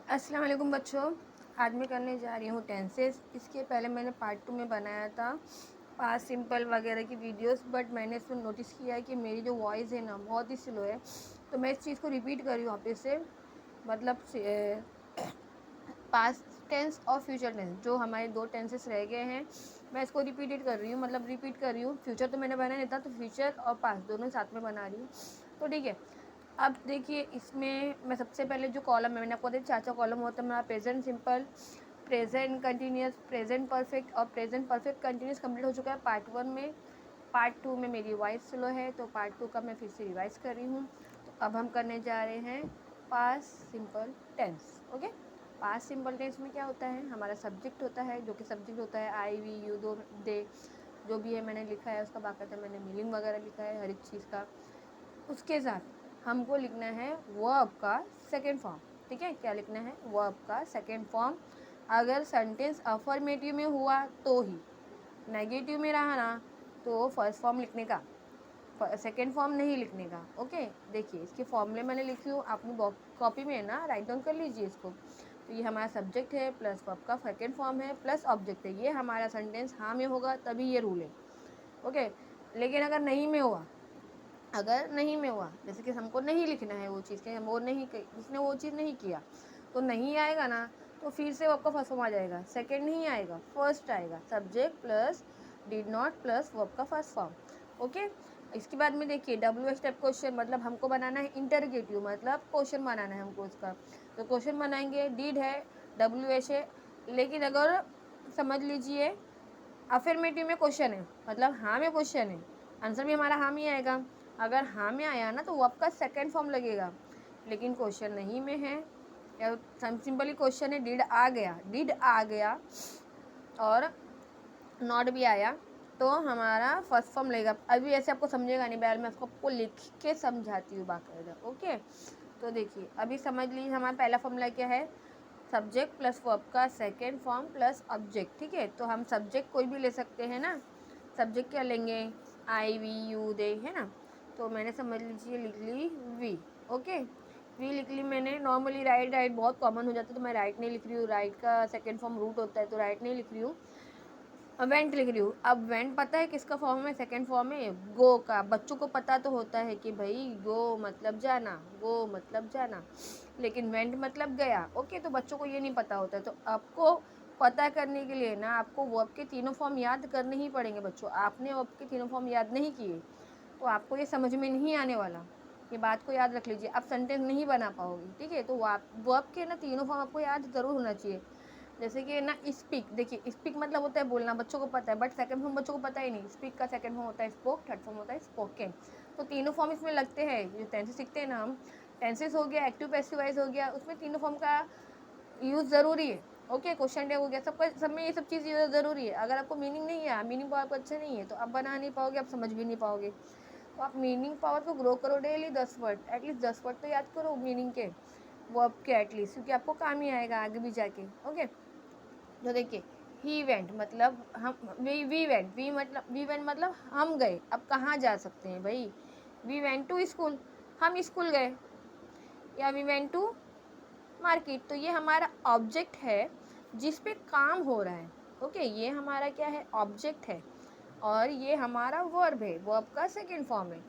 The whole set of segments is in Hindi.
अस्सलाम वालेकुम बच्चों। आज मैं करने जा रही हूँ टेंसेस। इसके पहले मैंने पार्ट 2 में बनाया था पास्ट सिंपल वगैरह की वीडियोस, बट मैंने इसमें नोटिस किया है कि मेरी जो वॉइस है ना बहुत ही स्लो है, तो मैं इस चीज़ को रिपीट कर रही हूँ वापस से। मतलब पास्ट टेंस और फ्यूचर टेंस जो हमारे दो टेंसेस रह गए हैं, मैं इसको रिपीटेड कर रही हूँ, मतलब रिपीट कर रही हूँ। फ्यूचर तो मैंने बनाया नहीं था, तो फ्यूचर और पास्ट दोनों साथ में बना रही हूँ। तो ठीक है, अब देखिए इसमें मैं सबसे पहले जो कॉलम है, मैंने आपको बताया 4 कॉलम होता है हमारा। Present simple, present continuous, present perfect और प्रेजेंट परफेक्ट कंटिन्यूस कंप्लीट हो चुका है पार्ट 1 में। पार्ट 2 में मेरी वॉइस स्लो है, तो पार्ट 2 का मैं फिर से रिवाइज कर रही हूँ। तो अब हम करने जा रहे हैं past simple tense. Okay, past simple tense में क्या होता है, हमारा सब्जेक्ट होता है, जो कि सब्जेक्ट होता है आई वी यू दो दे, जो भी है मैंने लिखा है उसका बाकायदा मैंने मीनिंग वगैरह लिखा है हर एक चीज़ का। उसके साथ हमको लिखना है वर्ब का सेकेंड फॉर्म। ठीक है, क्या लिखना है, वर्ब का सेकेंड फॉर्म। अगर सेंटेंस अफर्मेटिव में हुआ तो ही, नेगेटिव में रहा ना तो फर्स्ट फॉर्म लिखने का, सेकेंड फॉर्म नहीं लिखने का। ओके, देखिए इसके फॉर्मूले मैंने लिखी हूँ, आपने कॉपी में है ना, राइट डाउन कर लीजिए इसको। तो ये हमारा सब्जेक्ट है प्लस वर्ब का सेकेंड फॉर्म है प्लस ऑब्जेक्ट है। ये हमारा सेंटेंस हाँ में होगा तभी ये रूल है। ओके, लेकिन अगर नहीं में हुआ, अगर नहीं में हुआ, जैसे कि हमको नहीं लिखना है वो चीज़, कि हम वो नहीं, उसने वो चीज़ नहीं किया, तो नहीं आएगा ना, तो फिर से वर्ब का फर्स्ट फॉर्म आ जाएगा। सेकंड नहीं आएगा, फर्स्ट आएगा, subject plus did not plus verb का फर्स्ट फॉर्म। ओके, इसके बाद में देखिए डब्ल्यू स्टेप क्वेश्चन, मतलब हमको बनाना है इंटरगेटिव, मतलब क्वेश्चन बनाना है हमको इसका। तो क्वेश्चन बनाएंगे, डिड है, डब्ल्यू एच है, लेकिन अगर समझ लीजिए अफर्मेटिव में क्वेश्चन है, मतलब हाँ में क्वेश्चन है, आंसर भी हमारा हाँ में आएगा। अगर हाँ में आया ना तो वर्ब का सेकंड फॉर्म लगेगा। लेकिन क्वेश्चन नहीं में है, या सिंपली क्वेश्चन है, डिड आ गया, डिड आ गया और नॉट भी आया, तो हमारा फर्स्ट फॉर्म लगेगा। अभी ऐसे आपको समझेगा नहीं बैल, मैं आपको लिख के समझाती हूँ बाकायदा। ओके, तो देखिए अभी समझ लीजिए हमारा पहला फॉर्मूला क्या है, सब्जेक्ट प्लस वर्ब का सेकेंड फॉर्म प्लस ऑब्जेक्ट। ठीक है, तो हम सब्जेक्ट कोई भी ले सकते हैं ना। सब्जेक्ट क्या लेंगे, आई वी यू दे, है ना। तो मैंने समझ लीजिए लिख ली वी। ओके, वी लिख ली मैंने। नॉर्मली राइट राइट बहुत कॉमन हो जाता है, तो मैं राइट नहीं लिख रही हूँ, राइट का सेकेंड फॉर्म रूट होता है, तो राइट नहीं लिख रही हूँ, वेंट लिख रही हूँ। अब वेंट पता है किसका फॉर्म है, सेकेंड फॉर्म है गो का। बच्चों को पता तो होता है कि भाई गो मतलब जाना, गो मतलब जाना, लेकिन वेंट मतलब गया। ओके, तो बच्चों को ये नहीं पता होता है, तो आपको पता करने के लिए ना आपको वर्ब के तीनों फॉर्म याद करने ही पड़ेंगे। बच्चों आपने वर्ब के तीनों फॉर्म याद नहीं किए तो आपको ये समझ में नहीं आने वाला। ये बात को याद रख लीजिए, आप सेंटेंस नहीं बना पाओगे। ठीक है, तो वर्ब के ना तीनों फॉर्म आपको याद ज़रूर होना चाहिए। जैसे कि ना स्पीक, देखिए स्पीक मतलब होता है बोलना, बच्चों को पता है, बट सेकंड फॉर्म बच्चों को पता ही नहीं। स्पीक का सेकंड फॉर्म होता है स्पोक, थर्ड फॉर्म होता है स्पोकन। तो तीनों फॉर्म इसमें लगते हैं। जो टेंसेस सीखते हैं ना हम, टेंसेस हो गया, एक्टिव पैसिव वॉइस हो गया, उसमें तीनों फॉर्म का यूज़ ज़रूरी है। ओके, क्वेश्चन डे हो गया, सबका सब में ये सब चीज़ ज़रूरी है। अगर आपको मीनिंग नहीं है, मीनिंग पावर आपको अच्छा नहीं है, तो आप बना नहीं पाओगे, आप समझ भी नहीं पाओगे। तो आप मीनिंग पावर को ग्रो करो, डेली 10 वर्ड, एटलीस्ट 10 वर्ड तो याद करो मीनिंग के, वर्ब के एटलीस्ट, क्योंकि आपको काम ही आएगा आगे भी जाके। ओके, तो देखिए ही वेंट मतलब हम, वी वेंट, वी वेंट मतलब हम गए। अब कहाँ जा सकते हैं भाई, वी वेंट टू स्कूल, हम स्कूल गए, या वी वेंट टू मार्केट। तो ये हमारा ऑब्जेक्ट है जिस पे काम हो रहा है। ओके, ये हमारा क्या है, ऑब्जेक्ट है, और ये हमारा वर्ब है, वर्ब का सेकेंड फॉर्म है,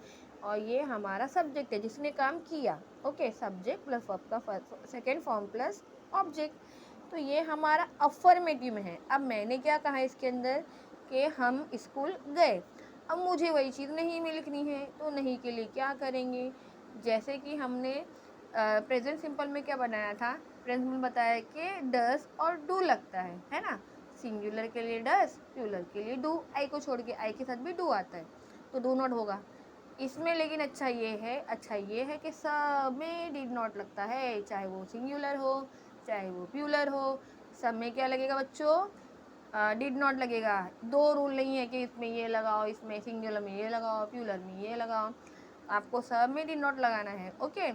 और ये हमारा सब्जेक्ट है जिसने काम किया। ओके, सब्जेक्ट प्लस वर्ब का सेकेंड फॉर्म प्लस ऑब्जेक्ट। तो ये हमारा अफर्मेटिव में है। अब मैंने क्या कहा इसके अंदर कि हम स्कूल गए। अब मुझे वही चीज़ नहीं में लिखनी है, तो नहीं के लिए क्या करेंगे, जैसे कि हमने प्रेजेंट सिंपल में क्या बनाया था, प्रेजेंट में बताया कि डस और डू लगता है ना। सिंगुलर के लिए डस, प्लूरल के लिए डू, आई को छोड़ के, आई के साथ भी डू आता है, तो डू नॉट होगा इसमें। लेकिन अच्छा ये है कि सब में डिड नॉट लगता है, चाहे वो सिंगुलर हो चाहे वो प्लूरल हो, सब में क्या लगेगा बच्चों, डिड नॉट लगेगा। दो रूल नहीं है कि इसमें ये लगाओ, इसमें सिंगुलर में ये लगाओ, प्लूरल में ये लगाओ, आपको सब में डिड नॉट लगाना है। ओके,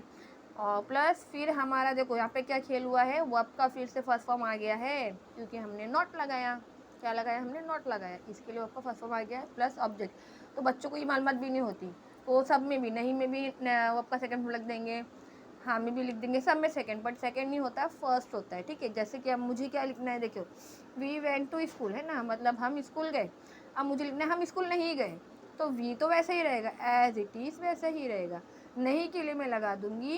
और प्लस फिर हमारा देखो यहाँ पे क्या खेल हुआ है, वर्ब का फिर से फर्स्ट फॉर्म आ गया है, क्योंकि हमने नॉट लगाया। क्या लगाया, हमने नॉट लगाया, इसके लिए वर्ब का फर्स्ट फॉर्म आ गया है प्लस ऑब्जेक्ट। तो बच्चों को ये मालूमात भी नहीं होती, तो सब में भी, नहीं में भी वर्ब का सेकंड फॉर्म लग देंगे, हाँ में भी लिख देंगे, सब में सेकंड, बट सेकंड नहीं होता है, फर्स्ट होता है, ठीक है। जैसे कि अब मुझे क्या लिखना है, देखो वी वेंट टू स्कूल है ना, मतलब हम स्कूल गए। अब मुझे लिखना है हम स्कूल नहीं गए, तो वी तो वैसे ही रहेगा, एज इट इज़ वैसे ही रहेगा। नहीं के लिए मैं लगा दूंगी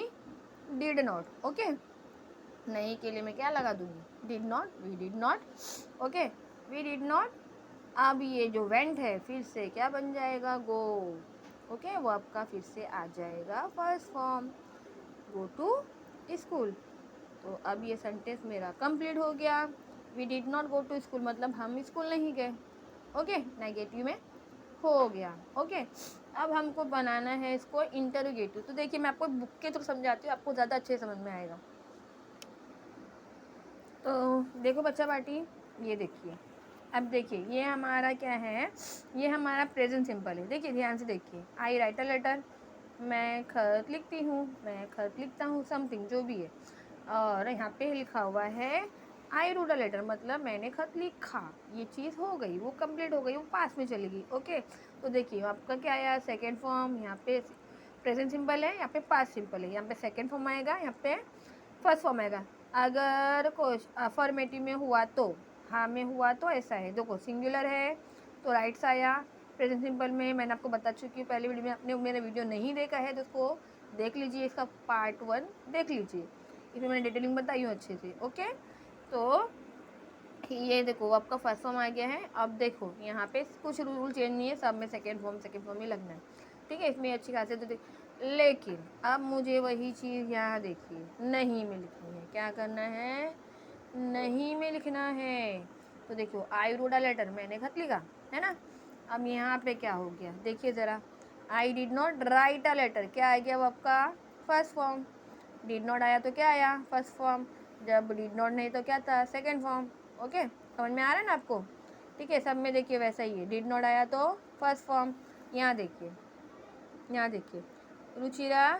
डिड नॉट, ओके। नहीं के लिए मैं क्या लगा दूंगी, did not, we did not, okay, we did not. अब ये जो वेंट है फिर से क्या बन जाएगा, गो, ओके, वो आपका फिर से आ जाएगा first form, go to school. तो अब ये सेंटेंस मेरा कंप्लीट हो गया। We did not go to school मतलब हम स्कूल नहीं गए, ओके, नेगेटिव में हो गया, ओके। अब हमको बनाना है इसको इंटरोगेटिव। तो देखिए मैं आपको बुक के थ्रू समझाती हूँ, आपको ज़्यादा अच्छे समझ में आएगा। तो देखो बच्चा पार्टी, ये देखिए, अब देखिए ये हमारा क्या है, ये हमारा प्रेजेंट सिंपल है। देखिए ध्यान से देखिए, आई राइट अ लेटर, मैं खत लिखती हूँ, मैं खत लिखता हूँ, समथिंग जो भी है। और यहाँ पे लिखा हुआ है आई रोट अ लेटर, मतलब मैंने खत लिखा, ये चीज़ हो गई, वो कंप्लीट हो गई, वो पास में चली गई, ओके। तो देखिए आपका क्या आया, सेकेंड फॉर्म, यहाँ पे प्रेजेंट सिंपल है, यहाँ पे पास्ट सिंपल है, यहाँ पे सेकेंड फॉर्म आएगा, यहाँ पे फर्स्ट फॉर्म आएगा। अगर कुछ अफर्मेटिव में हुआ तो, हाँ में हुआ तो ऐसा है, देखो सिंगुलर है तो राइट्स आया। प्रेजेंट सिंपल में मैंने आपको बता चुकी हूँ पहले वीडियो में, आपने मेरा वीडियो नहीं देखा है तो उसको देख लीजिए, इसका पार्ट 1 देख लीजिए, इसमें मैंने डिटेलिंग बताई हूँ अच्छे से, ओके। तो ये देखो आपका फर्स्ट फॉर्म आ गया है। अब देखो यहाँ पे कुछ रूल चेंज नहीं है, सब में सेकेंड फॉर्म ही लगना है, ठीक है। इसमें अच्छी खासियत तो लेकिन अब मुझे वही चीज़ यहाँ देखिए नहीं में लिखनी है, क्या करना है, नहीं में लिखना है। तो देखो आई रोट अ लेटर, मैंने खत लिखा है ना। अब यहाँ पे क्या हो गया, देखिए ज़रा, I did not write a letter, क्या आ गया वो आपका फर्स्ट फॉर्म। डिड नॉट आया तो क्या आया, फर्स्ट फॉर्म। जब डिड नॉट नहीं तो क्या था, सेकेंड फॉर्म, ओके। समझ में आ रहा है ना आपको, ठीक है। सब में देखिए वैसा ही है, डिड नॉट आया तो फर्स्ट फॉर्म। यहाँ देखिए, यहाँ देखिए, रुचिरा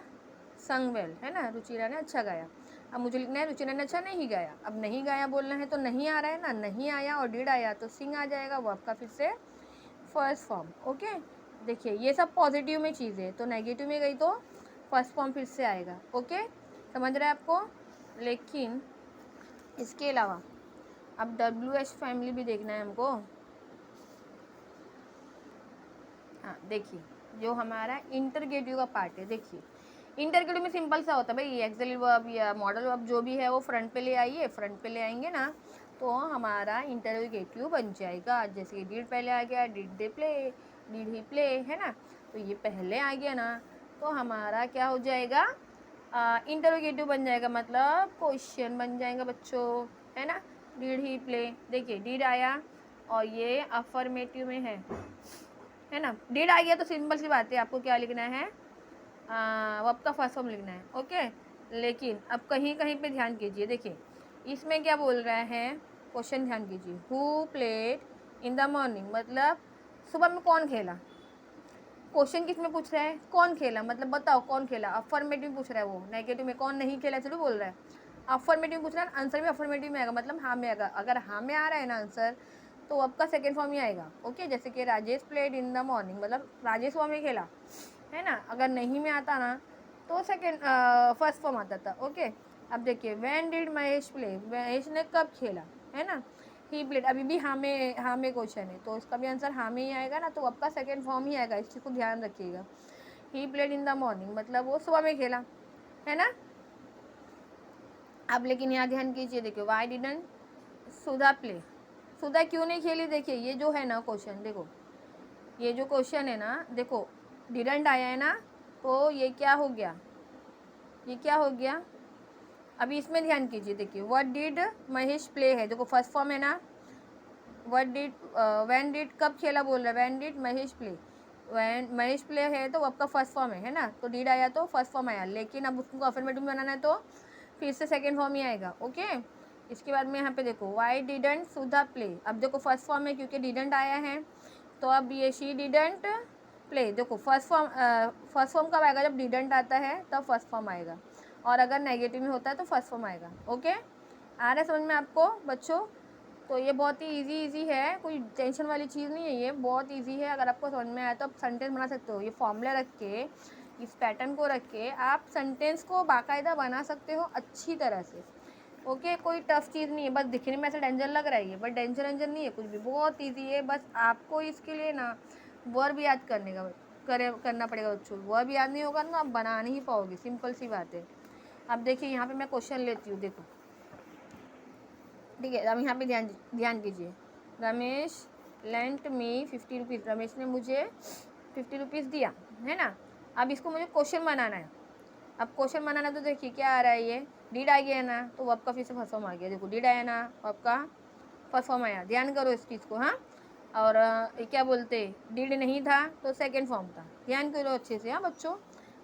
संग वेल है ना, रुचिरा ने अच्छा गाया। अब मुझे लिखना है रुचिरा ने अच्छा नहीं गाया। अब नहीं गाया बोलना है तो नहीं आ रहा है ना, नहीं आया और डिड आया तो सिंग आ जाएगा, वो आपका फिर से फर्स्ट फॉर्म, ओके। देखिए ये सब पॉजिटिव में चीज़ है, तो नेगेटिव में गई तो फर्स्ट फॉर्म फिर से आएगा, ओके। समझ रहे हैं आपको। लेकिन इसके अलावा अब WH फैमिली भी देखना है हमको। हाँ देखिए, जो हमारा इंटरगेटिव का पार्ट है, देखिए इंटरगेटिव में सिंपल सा होता है भाई, एक्सेल वर्ब या मॉडल वर्ब जो भी है वो फ्रंट पे ले आइए, फ्रंट पे ले आएंगे ना तो हमारा इंटरगेटिव बन जाएगा। जैसे कि डिड पहले आ गया, did they play, did he play, है ना, तो ये पहले आ गया ना, तो हमारा क्या हो जाएगा, इंटरोगेटिव बन जाएगा, मतलब क्वेश्चन बन जाएगा बच्चों, है ना। डिड ही प्ले, देखिए डिड आया और ये अफर्मेटिव में है ना। डिड आ गया तो सिंपल सी बात है, आपको क्या लिखना है, वो आपका फर्स्ट फॉर्म लिखना है, ओके। लेकिन अब कहीं कहीं पे ध्यान कीजिए, देखिए इसमें क्या बोल रहा है, क्वेश्चन ध्यान कीजिए, who played in the morning, मतलब सुबह में कौन खेला। क्वेश्चन किस में पूछ रहा है, कौन खेला, मतलब बताओ कौन खेला, अफर्मेटिव पूछ रहा है वो, नेगेटिव में कौन नहीं खेला चलो बोल रहा है। अफर्मेटिव पूछ रहा है, आंसर भी अफर्मेटिव में आएगा, मतलब हाँ में आएगा। अगर हाँ में आ रहा है ना आंसर तो आपका सेकेंड फॉर्म ही आएगा, ओके। जैसे कि Rajesh played in the morning, मतलब राजेश वो में खेला, है ना। अगर नहीं में आता ना तो सेकेंड फर्स्ट फॉर्म आता था, ओके। अब देखिए when did Mahesh play, Mahesh ने कब खेला, है ना। ही प्लेड, अभी भी हाँ में क्वेश्चन है तो इसका भी आंसर हाँ में ही आएगा ना, तो आपका सेकेंड फॉर्म ही आएगा, इस चीज़ को ध्यान रखिएगा। He played in the morning मतलब वो सुबह में खेला, है ना। अब लेकिन यहाँ ध्यान कीजिए, देखिए वाई डिडंट सुधा प्ले, सुधा क्यों नहीं खेली। देखिए ये जो है ना क्वेश्चन, देखो ये जो क्वेश्चन है ना, देखो डिडंट आया है ना, तो ये क्या हो गया, ये क्या हो गया। अभी इसमें ध्यान कीजिए, देखिए व्हाट डिड महेश प्ले है, देखो फर्स्ट फॉर्म है ना। व्हाट डिड, व्हेन डिड कब खेला बोल रहा है, when did Mahesh play, when Mahesh play है तो आपका फर्स्ट फॉर्म है ना, तो डिड आया तो फर्स्ट फॉर्म आया। लेकिन अब उसको अफर्मेटिव में बनाना है तो फिर से सेकेंड फॉर्म ही आएगा, ओके। इसके बाद में यहाँ पे देखो वाई डिडंट सुधा प्ले, अब देखो फर्स्ट फॉर्म है क्योंकि डिडंट आया है, तो अब ये शी डिडंट प्ले, देखो फर्स्ट फॉर्म कब आएगा, जब डिडंट आता है तब फर्स्ट फॉर्म आएगा, और अगर नेगेटिव में होता है तो फर्स्ट फॉर्म आएगा, ओके। आ रहा है समझ में आपको बच्चों। तो ये बहुत ही इजी है, कोई टेंशन वाली चीज़ नहीं है, ये बहुत इजी है। अगर आपको समझ में आया तो आप सेंटेंस बना सकते हो, ये फॉर्मूला रख के इस पैटर्न को रख के आप सेंटेंस को बाकायदा बना सकते हो अच्छी तरह से। ओके, कोई टफ चीज़ नहीं है, बस दिखने में ऐसा डेंजर लग रहा है ये, बट डेंजर नहीं है कुछ भी, बहुत ईजी है। बस आपको इसके लिए ना वर्ब याद करना पड़ेगा बच्चों। वर्ब याद नहीं होगा ना आप बना नहीं पाओगे, सिंपल सी बात है। अब देखिए यहाँ पे मैं क्वेश्चन लेती हूँ, देखो ठीक है। अब यहाँ पे ध्यान कीजिए। रमेश लेंट मी 50 रुपीज़, रमेश ने मुझे 50 रुपीज़ दिया, है ना। अब इसको मुझे क्वेश्चन बनाना है। अब क्वेश्चन बनाना तो देखिए क्या आ रहा है, ये डिड आ गया ना, तो वर्ब का फिर से फर्स्ट फॉर्म आ गया। देखो डिड आया ना, वर्ब का फर्स्ट फॉर्म आया, ध्यान करो इस चीज़ को। हाँ, और ये क्या बोलते, डिड नहीं था तो सेकंड फॉर्म था, ध्यान करो अच्छे से। हाँ बच्चों,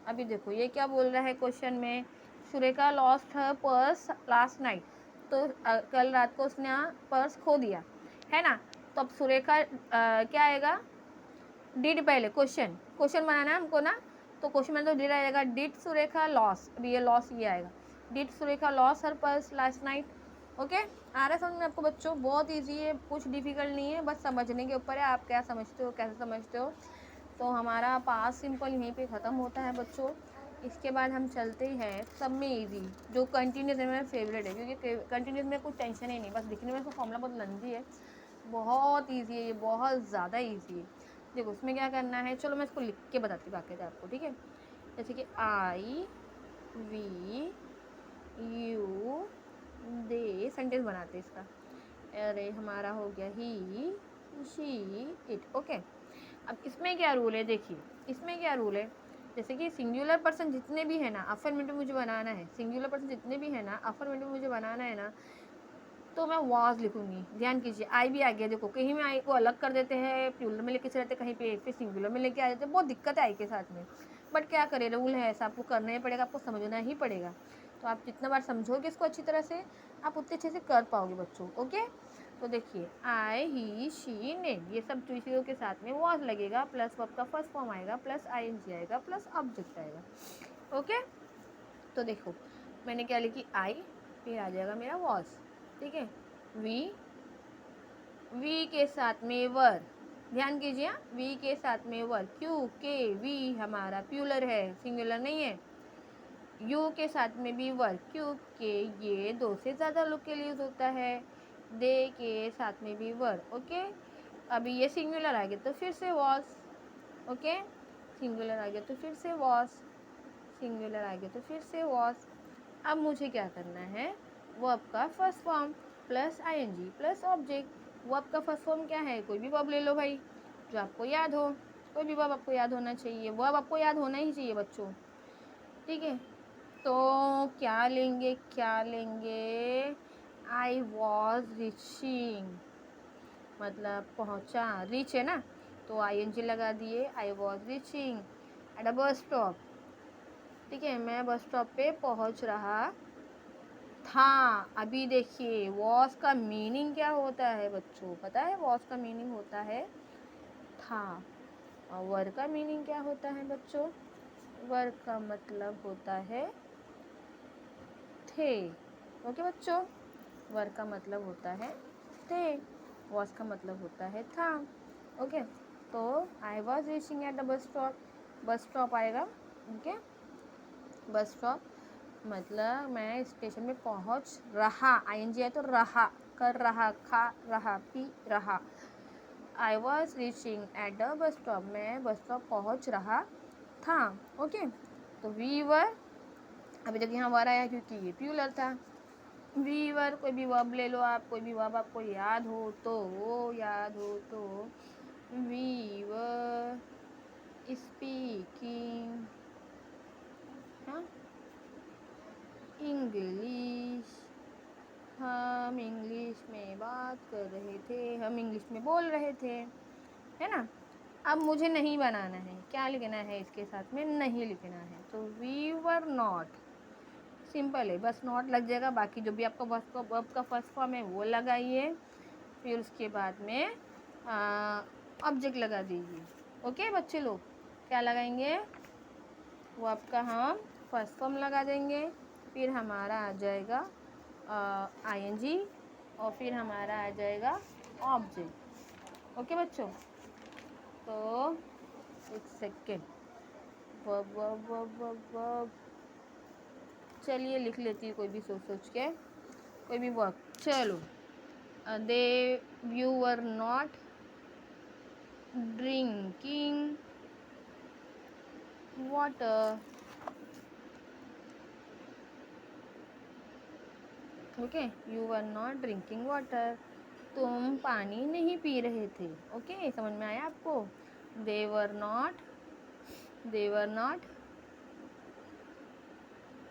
अभी देखो ये क्या बोल रहा है क्वेश्चन में, Surekha lost her purse last night, तो कल रात को उसने पर्स खो दिया, है ना। तो अब सुरेखा क्या आएगा, डिड पहले, क्वेश्चन बनाना है हमको ना, तो क्वेश्चन में तो डिड आएगा, डिड सुरेखा लॉस, अभी ये लॉस ये आएगा, did Surekha loss her purse last night. Okay, आ रहा है समझ में आपको बच्चों, बहुत इजी है, कुछ डिफिकल्ट नहीं है, बस समझने के ऊपर है आप क्या समझते हो, कैसे समझते हो। तो हमारा पास सिंपल यहीं पे ख़त्म होता है बच्चों। इसके बाद हम चलते हैं सब में इजी, जो कंटिन्यूस है मेरा फेवरेट है, क्योंकि कंटिन्यूस में कुछ टेंशन ही नहीं, बस दिखने में इसका फॉर्मूला बहुत लंबी है, बहुत ईजी है ये, बहुत ज़्यादा ईजी है। देखो उसमें क्या करना है, चलो मैं इसको लिख के बताती हूँ बाकी आपको, ठीक है। जैसे कि आई वी यू दे, सेंटेंस बनाते इसका। अरे हमारा हो गया ही शी इट। ओके, अब इसमें क्या रूल है, देखिए इसमें क्या रूल है, जैसे कि सिंगुलर पर्सन जितने भी है ना, अफर्मेटिव मुझे बनाना है, सिंगुलर पर्सन जितने भी है ना, अफर्मेटिव मुझे बनाना है ना, तो मैं वाज लिखूंगी। ध्यान कीजिए, आई भी आ गया, देखो कहीं में आई को अलग कर देते हैं, प्लूरल में लेके चलते, कहीं पे फिर सिंगुलर में लेके आ जाते हैं, बहुत दिक्कत है आई के साथ में, बट क्या करें, रूल है ऐसा, आपको करना ही पड़ेगा, आपको समझना ही पड़ेगा। तो आप जितना बार समझोगे इसको अच्छी तरह से, आप उतने अच्छे से कर पाओगे बच्चों। ओके, तो देखिए आई ही शी ने, ये सब चीज़ों के साथ में वाज लगेगा, प्लस वर्ब का फर्स्ट फॉर्म आएगा, प्लस आईएनजी आएगा, प्लस ऑब्जेक्ट आएगा। ओके, तो देखो मैंने क्या लिखी, आई, फिर आ जाएगा मेरा वाज, ठीक है। वी के साथ में वर, ध्यान कीजिए, वी के साथ में वर, क्यों के वी हमारा प्यूलर है, सिंगुलर नहीं है। यू के साथ में भी वर, क्योंकि ये दो से ज़्यादा लोग के लिए यूज होता है। दे के साथ में भी वर। ओके, अभी ये सिंगुलर आ गया तो फिर से वॉज। ओके, सिंगुलर आ गया तो फिर से वॉज, सिंगुलर आ गया तो फिर से वॉज। अब मुझे क्या करना है, वर्ब का first form plus ING plus object. Verb का फर्स्ट फॉर्म क्या है, कोई भी वर्ब ले लो भाई, जो आपको याद हो, कोई भी वर्ब आपको याद होना चाहिए, वर्ब आपको याद होना ही चाहिए बच्चों, ठीक है। तो क्या लेंगे, आई वॉज रीचिंग, मतलब पहुँचा, रीच है ना, तो आईएनजी लगा दिए, आई was reaching at a bus stop, ठीक है, मैं बस स्टॉप पे पहुँच रहा था। अभी देखिए वॉज का मीनिंग क्या होता है बच्चों, पता है, वॉज का मीनिंग होता है था, और वर का मीनिंग क्या होता है बच्चों, वर का मतलब होता है थे। ओके बच्चों, वर का मतलब होता है थे, वॉज का मतलब होता है था। ओके, तो आई was reaching at the bus stop, bus stop आएगा। ओके, बस स्टॉप मतलब मैं स्टेशन में पहुंच रहा, आईएनजी है तो रहा, कर रहा, खा रहा, पी रहा। आई was reaching at the bus stop, मैं बस स्टॉप पहुंच रहा था। ओके, तो वी वर, अभी तक यहाँ वर आया क्योंकि ये प्यूलर था। वी वर, कोई भी वर्ब ले लो आप, कोई भी वर्ब आपको याद हो तो, वी वर स्पीकिंग, हाँ, इंग्लिश, हम इंग्लिश में बात कर रहे थे, हम इंग्लिश में बोल रहे थे, है ना। अब मुझे नहीं बनाना है, क्या लिखना है इसके साथ में, नहीं लिखना है, तो वी वर नॉट, सिंपल है, बस नॉट लग जाएगा, बाकी जो भी आपका वर्ब का फर्स्ट फॉर्म है वो लगाइए, फिर उसके बाद में ऑब्जेक्ट लगा दीजिए। ओके बच्चे लोग, क्या लगाएंगे, वर्ब का हम फर्स्ट फॉर्म लगा देंगे, फिर हमारा आ जाएगा आईएनजी, और फिर हमारा आ जाएगा ऑब्जेक्ट। ओके बच्चों, तो एक second, verb verb verb verb verb. चलिए लिख लेती हूँ कोई भी सोच सोच के, कोई भी वर्ब। चलो, they you were not drinking water. Okay, you were not drinking water, तुम पानी नहीं पी रहे थे। ओके, समझ में आया आपको? दे वर नॉट।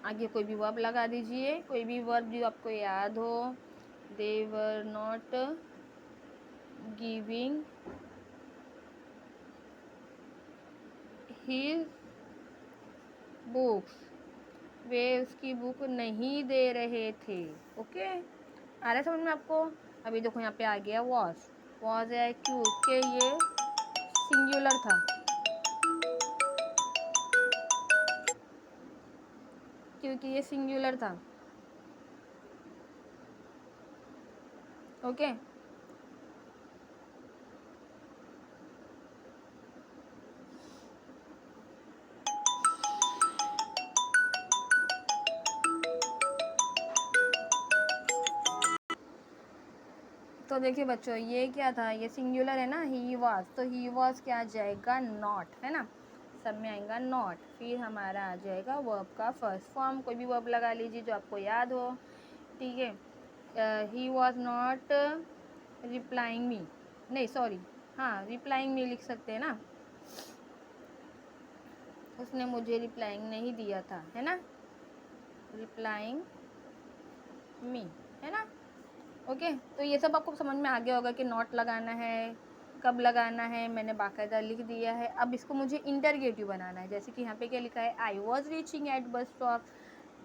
आगे कोई भी वर्ब लगा दीजिए, कोई भी वर्ब जो आपको याद हो। They were not giving his books, वे उसकी बुक नहीं दे रहे थे। ओके, आ रहा है समझ में आपको? अभी देखो यहाँ पे आ गया वॉज है क्योंकि ये सिंगुलर था, क्योंकि ये सिंगुलर था। ओके, तो देखिए बच्चों, ये क्या था? ये सिंगुलर है ना, ही वॉज, तो ही वॉज क्या आ जाएगा? नॉट, है ना? सब में आएगा नॉट। फिर हमारा आ जाएगा वर्ब का फर्स्ट फॉर्म, कोई भी वर्ब लगा लीजिए जो आपको याद हो। ठीक है, ही वॉज नॉट रिप्लाइंग मी, नहीं सॉरी, हाँ रिप्लाइंग मी लिख सकते हैं ना, उसने मुझे रिप्लाइंग नहीं दिया था, है ना? रिप्लाइंग मी, है ना? ओके, तो ये सब आपको समझ में आ गया होगा कि नॉट लगाना है, कब लगाना है, मैंने बाकायदा लिख दिया है। अब इसको मुझे इंटरगेटिव बनाना है। जैसे कि यहाँ पे क्या लिखा है? I was reaching at bus stop,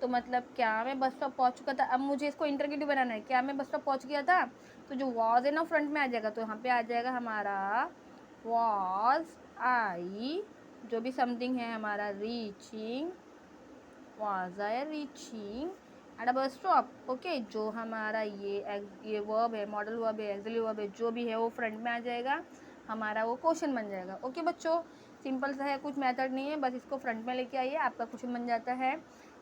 तो मतलब क्या मैं बस स्टॉप पहुँच चुका था। अब मुझे इसको इंटरगेटिव बनाना है, क्या मैं बस स्टॉप पहुँच गया था? तो जो वॉज है ना फ्रंट में आ जाएगा, तो यहाँ पे आ जाएगा हमारा वॉज आई, जो भी समथिंग है हमारा reaching, was I reaching at a bus stop. Okay, जो हमारा ये वर्ब है, मॉडल वर्ब है, एक्सिलरी वर्ब है, जो भी है वो फ्रंट में आ जाएगा, हमारा वो क्वेश्चन बन जाएगा। ओके बच्चों, सिंपल सा है, कुछ मेथड नहीं है, बस इसको फ्रंट में लेके आइए, आपका क्वेश्चन बन जाता है।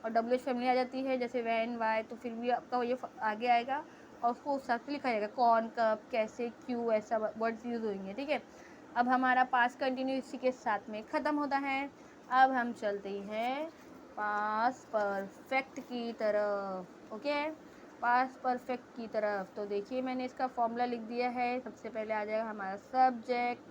और डब्ल्यू एच फैमिली आ जाती है, जैसे वैन वाई, तो फिर भी आपका ये आगे आएगा और उसको उस हिसाब से लिखा जाएगा, कौन कब कैसे क्यों, ऐसा वर्ड्स यूज़ होंगे। ठीक है, अब हमारा पास्ट कंटिन्यू इसी के साथ में ख़त्म होता है। अब हम चलते हैं पास्ट परफेक्ट की तरफ। ओके, पास्ट परफेक्ट की तरफ, तो देखिए मैंने इसका फॉर्मूला लिख दिया है। सबसे पहले आ जाएगा हमारा subject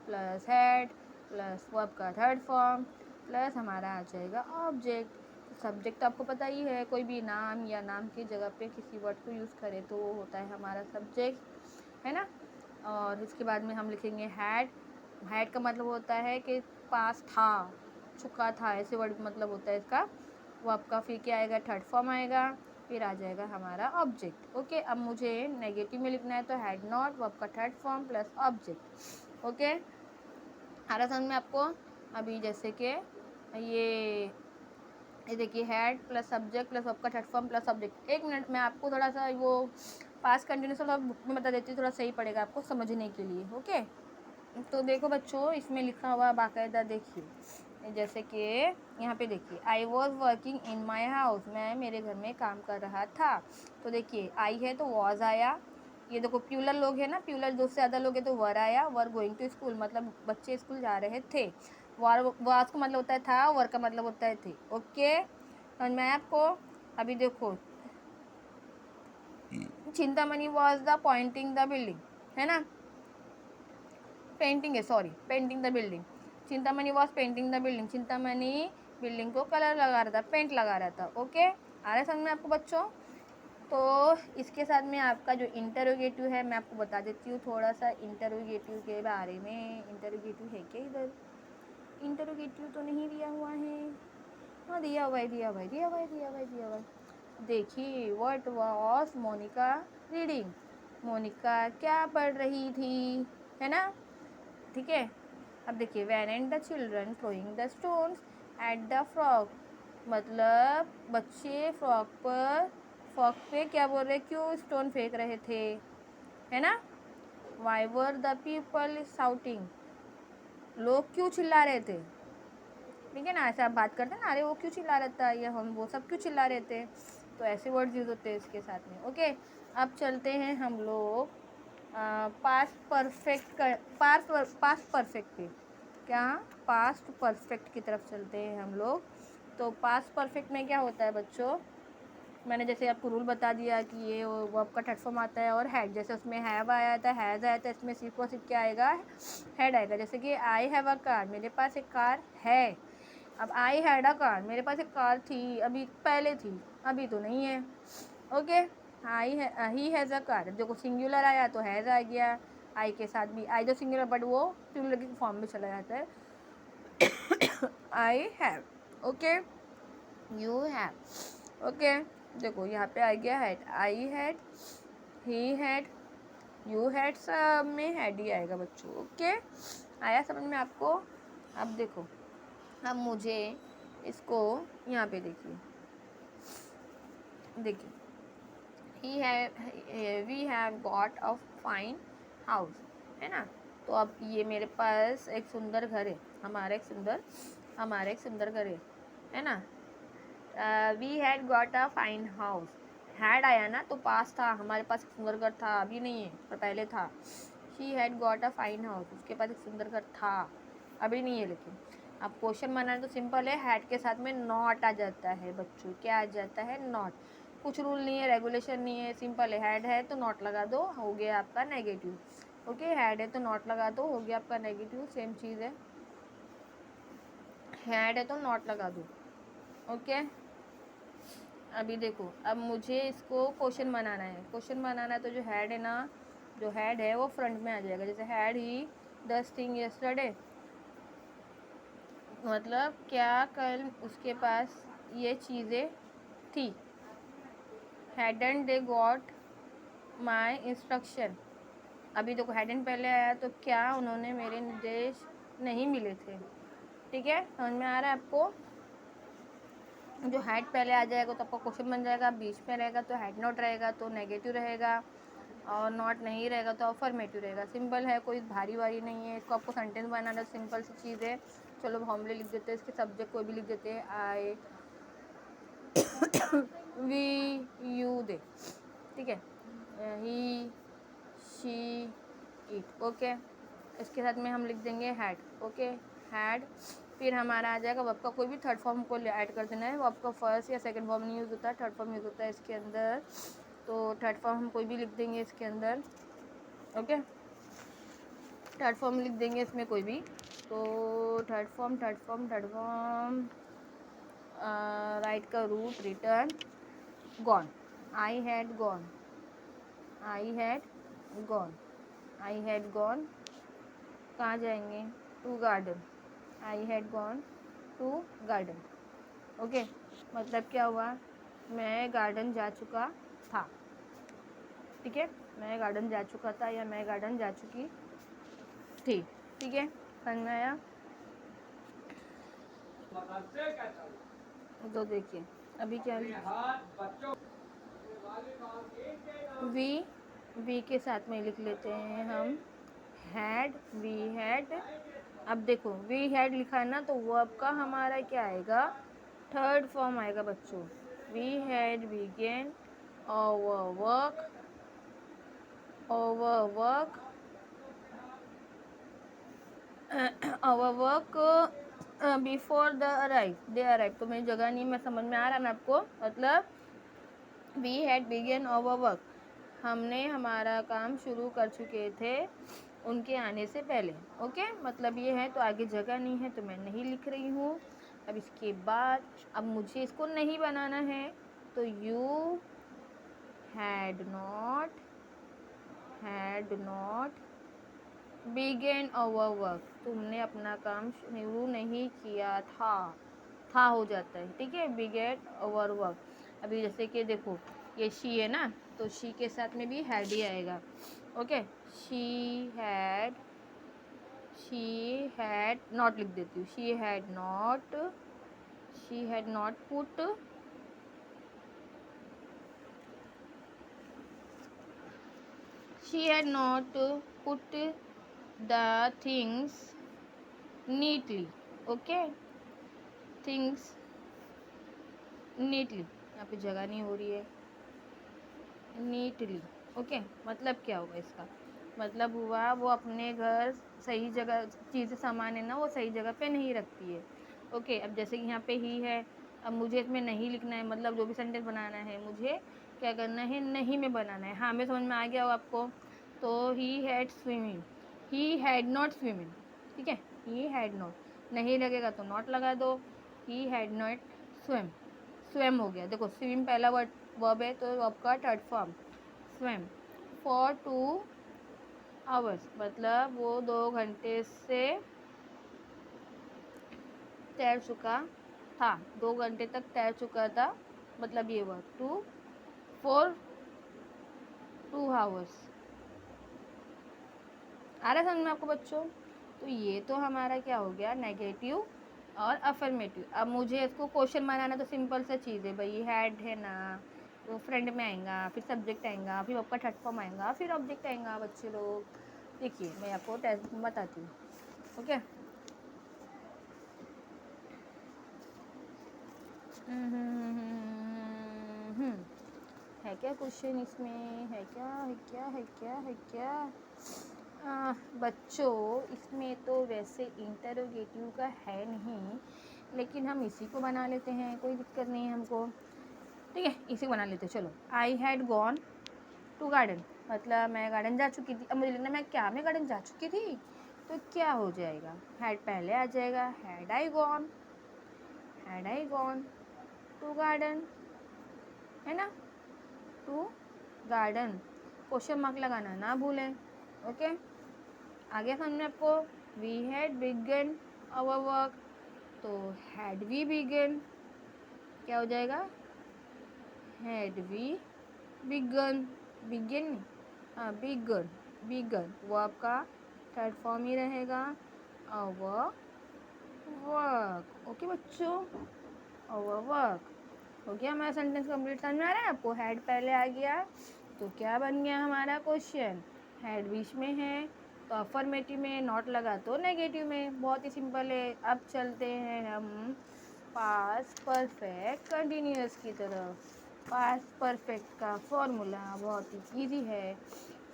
plus head plus verb का थर्ड फॉर्म प्लस हमारा आ जाएगा ऑब्जेक्ट। सब्जेक्ट तो आपको पता ही है, कोई भी नाम या नाम की जगह पे किसी वर्ड को यूज़ करें तो वो होता है हमारा सब्जेक्ट, है ना? और इसके बाद में हम लिखेंगे हैड। हैड का मतलब होता है कि पास था, चुका था, ऐसे वर्ड मतलब होता है इसका। वो आपका फिर क्या आएगा? थर्ड फॉर्म आएगा, फिर आ जाएगा हमारा ऑब्जेक्ट। ओके, अब मुझे नेगेटिव में लिखना है, तो हैड नॉट, वर्ब का third form plus object. Okay, आ रहा समझ में आपको? अभी जैसे कि ये देखिए, had plus subject plus verb का थर्ड फॉर्म प्लस ऑब्जेक्ट। एक मिनट में आपको थोड़ा सा वो पास्ट कंटिन्यूस वाला बुक में बता देती हूँ, थोड़ा सही पड़ेगा आपको समझने के लिए। ओके, तो देखो बच्चों, इसमें लिखा हुआ बाकायदा देखिए, जैसे कि यहाँ पे देखिए, I was working in my house, मैं मेरे घर में काम कर रहा था। तो देखिए आई है तो वॉज आया, ये देखो प्यूलर लोग हैं ना, प्यूलर दो से ज़्यादा लोग हैं तो वर आया, वर गोइंग टू स्कूल मतलब बच्चे स्कूल जा रहे थे। वाज का मतलब होता है था, वर का मतलब होता है थे। ओके, समझ में आया आपको? अभी देखो, Chintamani was the Poynting the building, है ना? पेंटिंग है, sorry, painting the building. Chintamani was painting the building, Chintamani building को कलर लगा रहा था, पेंट लगा रहा था। ओके, आ रहा है समझ में आपको बच्चों? तो इसके साथ में आपका जो इंटरोगेटिव है मैं आपको बता देती हूँ थोड़ा सा इंटरोगेटिव के बारे में। इंटरोगेटिव है क्या इधर? इंटरोगेटिव तो नहीं दिया हुआ है। हाँ दिया हुआ है, दिया हुआ है, दिया हुआ है, दिया हुआ है, दिया हुआ है। देखिए, what was Monica reading, Monica क्या पढ़ रही थी, है ना? ठीक है, अब देखिए, when and the children throwing the stones at the frock, मतलब बच्चे फ्रॉक पे क्या बोल रहे, क्यों स्टोन फेंक रहे थे, है ना? Why were the people shouting, लोग क्यों चिल्ला रहे थे? ठीक है ना। ऐसे आप बात करते हैं ना, अरे वो क्यों चिल्ला रहता है, या हम वो सब क्यों चिल्ला रहे थे, तो ऐसे वर्ड्स यूज़ होते हैं इसके साथ में। ओके, अब चलते हैं हम लोग पास्ट परफेक्ट पे। क्या, पास्ट परफेक्ट की तरफ चलते हैं हम लोग। तो पास्ट परफेक्ट में क्या होता है बच्चों, मैंने जैसे आपको रूल बता दिया कि ये वर्ब का थर्ड फॉर्म आता है, और हैड, जैसे उसमें हैव आया था, हैज़ आया था, इसमें सिर्फ और सिर्फ क्या आएगा, हैड आएगा। जैसे कि आई हैव अ कार, मेरे पास एक कार है। अब आई हैड अ कार, मेरे पास एक कार थी, अभी पहले थी, अभी तो नहीं है। Okay, he has a car, देखो सिंगुलर आया तो हैज़ आ गया, आई के साथ भी आई तो सिंगुलर, बट वो प्लूरल की फॉर्म में चला जाता है। I have, okay, you have, okay. देखो यहाँ पे आ गया had, I had, he had, you had, सब में हैड ही आएगा बच्चों। ओके, आया समझ में आपको। अब देखो, अब मुझे इसको यहाँ पे देखिए, we have got a fine house, है ना। तो अब ये मेरे पास एक सुंदर घर है, हमारा एक सुंदर घर है ना। We had got a fine house, had आया ना तो पास था, हमारे पास एक सुंदर घर था, अभी नहीं है पर पहले था। She had got a fine house, उसके पास एक सुंदर घर था, अभी नहीं है। लेकिन अब क्वेश्चन बनाना तो सिंपल है, हैड के साथ में नॉट आ जाता है बच्चों, क्या आ जाता है, नॉट। कुछ रूल नहीं है, रेगुलेशन नहीं है, सिंपल है। हैड है तो नॉट लगा दो, हो गया आपका नेगेटिव। ओके, हैड है तो नॉट लगा दो, हो गया आपका नेगेटिव, सेम चीज़ है। हैड है तो नॉट लगा दो। ओके, अभी देखो, अब मुझे इसको क्वेश्चन बनाना है, तो जो हैड है ना, जो हैड है वो फ्रंट में आ जाएगा। जैसे हैड ही दस थिंग यस्टरडे, मतलब क्या कल उसके पास ये चीज़ें थी। Hadn't they got my instruction, अभी देखो हैडंट पहले आया तो क्या उन्होंने मेरे निर्देश नहीं मिले थे। ठीक है, समझ में आ रहा है आपको। जो हैड पहले आ जाएगा तो आपका क्वेश्चन बन जाएगा, बीच में रहेगा तो हैड नॉट रहेगा तो नेगेटिव रहेगा, और नॉट नहीं रहेगा तो अफर्मेटिव रहेगा। सिंपल है, कोई भारी वारी नहीं है, इसको आपको सेंटेंस बनाना सिंपल सी चीज़ है। चलो फॉर्मूले लिख देते हैं, इसके सब्जेक्ट कोई भी लिख देते हैं, आई वी यू दे, ठीक है, ही शी इट। ओके, इसके साथ में हम लिख देंगे हैड। ओके, हैड, फिर हमारा आ जाएगा वर्ब का कोई भी थर्ड फॉर्म को ऐड कर देना है। वर्ब का फर्स्ट या सेकंड फॉर्म नहीं यूज़ होता है, थर्ड फॉर्म यूज़ होता है इसके अंदर। तो थर्ड फॉर्म हम कोई भी लिख देंगे इसके अंदर। ओके, थर्ड फॉर्म लिख देंगे इसमें कोई भी। तो थर्ड फॉर्म राइट का root, return, gone, I had gone, I had gone, I had gone, कहाँ जाएंगे, to garden, I had gone to garden. Okay, मतलब क्या हुआ, मैं गार्डन जा चुका था। ठीक है, मैं गार्डन जा चुका था या मैं गार्डन जा चुकी थी। ठीक है, समझ में आया। तो देखिए अभी क्या, वी के साथ में लिख लेते हैं हम हैड, वी हैड। अब देखो वी हैड लिखा है ना, तो वर्ब का हमारा क्या आएगा, थर्ड फॉर्म आएगा बच्चों। We had begin our work, our work before they arrive. तो मेरी जगह नहीं, मैं समझ में आ रहा है ना आपको, मतलब we had begin our work, हमने हमारा काम शुरू कर चुके थे उनके आने से पहले। ओके, मतलब ये है, तो आगे जगह नहीं है तो मैं नहीं लिख रही हूँ। अब इसके बाद अब मुझे इसको नहीं बनाना है, तो you had not begin our work, तुमने अपना काम शुरू नहीं किया था हो जाता है। ठीक है, बिगेन आवर वर्क। अभी जैसे कि देखो ये शी है ना, तो शी के साथ में भी हैड ही आएगा। ओके, शी हैड नॉट लिख देती हूँ, she had not put the things neatly. Okay, things neatly, यहाँ पे जगह नहीं हो रही है, नीटली। ओके, मतलब क्या होगा इसका, मतलब हुआ वो अपने घर सही जगह, चीज़ें सामान है ना वो सही जगह पे नहीं रखती है। ओके, अब जैसे कि यहाँ पे ही है, अब मुझे इसमें नहीं लिखना है, मतलब जो भी सेंटेंस बनाना है मुझे क्या करना है, नहीं में बनाना है। हाँ, मैं समझ में आ गया हो आपको। तो he had swimming, he had not swimming, ठीक है, ही हैड नॉट, नहीं लगेगा तो नॉट लगा दो, he had not swim, swim हो गया। देखो स्विम पहला वर्ब है तो वर्ब का third form swim, for 2 hours, मतलब वो 2 घंटे से तैर चुका था, 2 घंटे तक तैर चुका था, मतलब ये वर्ब 2 फॉर 2 आवर्स। आ रहा है समझ में आपको बच्चों? तो ये तो हमारा क्या हो गया, नेगेटिव और अफर्मेटिव। अब मुझे इसको क्वेश्चन बनाना, तो सिंपल सा चीज़ है भाई, हैड है ना, तो फ्रेंड में आएगा, फिर सब्जेक्ट आएगा, फिर आपका थर्ड फॉर्म आएगा, फिर ऑब्जेक्ट आएगा। बच्चे लोग देखिए, मैं आपको टेस्ट बताती हूँ। ओके, है क्या क्वेश्चन इसमें, है क्या, है क्या, है क्या, है क्या? बच्चों इसमें तो वैसे इंटरोगेटिव का है नहीं, लेकिन हम इसी को बना लेते हैं, कोई दिक्कत नहीं है हमको, ठीक है, इसी को बना लेते हैं। चलो, I had gone to garden, मतलब मैं गार्डन जा चुकी थी। अब मुझे लिखना, मैं क्या, मैं गार्डन जा चुकी थी, तो क्या हो जाएगा, हैड पहले आ जाएगा, had I gone to garden, है ना, टू गार्डन, क्वेश्चन मार्क लगाना ना भूलें। ओके, आगे समझ में आपको। We had begun our work, तो हैड वी बिगन क्या हो जाएगा, हैड वी बिगन, बिगन नहीं, हाँ बिगन, बिगन वो आपका थर्ड फॉर्म ही रहेगा, आवर वर्क। ओके बच्चों, आवर वर्क हो गया हमारा सेंटेंस कंप्लीट। समझ में आ रहा है आपको, हैड पहले आ गया तो क्या बन गया हमारा क्वेश्चन, हैड बीच में है तो अफर्मेटिव में, नॉट लगा तो नेगेटिव में, बहुत ही सिंपल है। अब चलते हैं हम पास्ट परफेक्ट कंटिन्यूअस की तरफ। पास्ट परफेक्ट का फॉर्मूला बहुत ही इजी है,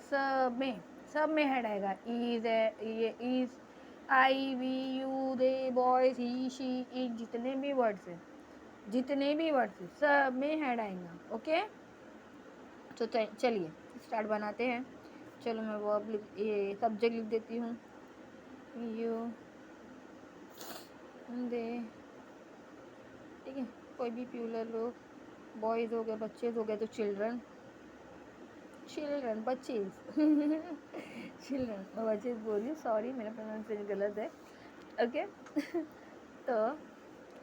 सब में हेड आएगा, इज है, ये is, I we you they boys he she it, जितने भी वर्ड्स हैं सब में हेड आएगा। ओके, तो चलिए स्टार्ट बनाते हैं। चलो मैं वर्ब ये सब्जेक्ट लिख देती हूँ, यू दे, ठीक है, कोई भी प्लूरल हो, बॉयज़ हो गए, बच्चे हो गए तो चिल्ड्रन, बच्चेज चिल्ड्रन, मैं बच्चेज बोल रही हूँ, सॉरी मेरा प्रोनाउंसिएशन गलत है। ओके तो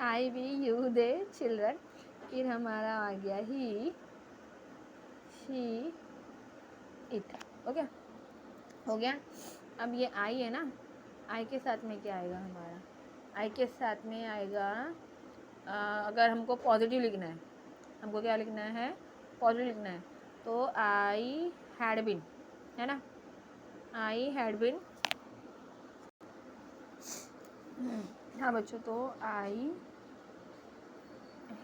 आई वी यू दे चिल्ड्रन, फिर हमारा आ गया ही शी इट। ओके, हो गया। अब ये आई है ना, आई के साथ में क्या आएगा हमारा, आई के साथ में आएगा, अगर हमको पॉजिटिव लिखना है, हमको क्या लिखना है, पॉजिटिव लिखना है, तो आई हैड बिन, है ना, आई हैड बिन। हाँ बच्चों, तो आई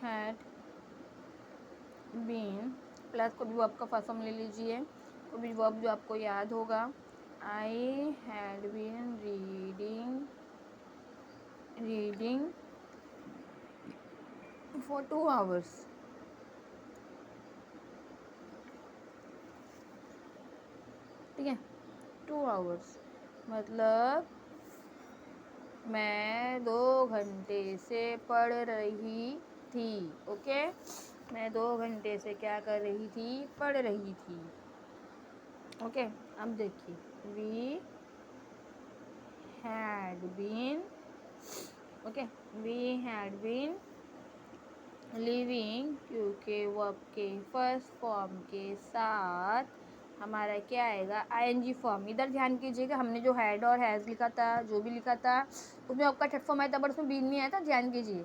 हैड बीन प्लस कोई भी वर्ब का फर्स्ट फॉर्म ले लीजिए, कोई भी वर्ब जो आपको याद होगा। I had been reading for 2 hours, ठीक है, 2 आवर्स मतलब मैं 2 घंटे से पढ़ रही थी। ओके, मैं 2 घंटे से क्या कर रही थी, पढ़ रही थी। ओके, अब देखिए, we had been, okay, we had been living, क्योंकि वर्ब के फर्स्ट फॉर्म के साथ हमारा क्या आएगा, आईएनजी फॉर्म। इधर ध्यान कीजिएगा, हमने जो हैड और हैज़ लिखा था, जो भी लिखा था उसमें आपका थर्ड फॉर्म आया था, बट उसमें बीन नहीं आया था, ध्यान कीजिए।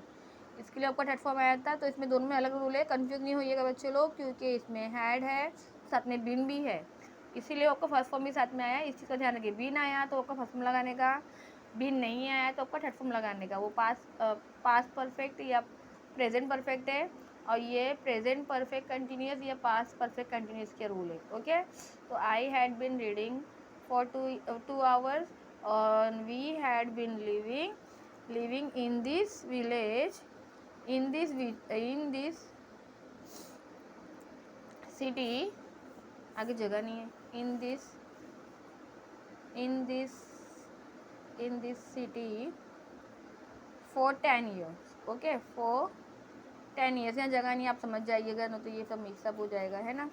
इसके लिए आपका थर्ड फॉर्म आया था, तो इसमें दोनों में अलग रूल है, कन्फ्यूज़ नहीं होइएगा बच्चे लोग, क्योंकि इसमें हैड है साथ में बीन भी है, इसीलिए आपका फर्स्ट फॉर्म भी साथ में आया। इस चीज़ का ध्यान रखिए, बीन आया तो आपका फर्स्ट फॉर्म लगाने का, बीन नहीं आया तो आपका थर्ड फॉर्म लगाने का, वो पास्ट परफेक्ट या प्रेजेंट परफेक्ट है, और ये प्रेजेंट परफेक्ट कंटिन्यूस या पास्ट परफेक्ट कंटिन्यूस के रूल है। ओके, तो I had been reading for 2 hours और we had been living in this village, in this city, आगे जगह नहीं है, in this city for 10 years। Okay, for 10 years, यहाँ जगह नहीं, आप समझ जाइएगा, ना तो ये सब मिक्सअप हो जाएगा, है ना।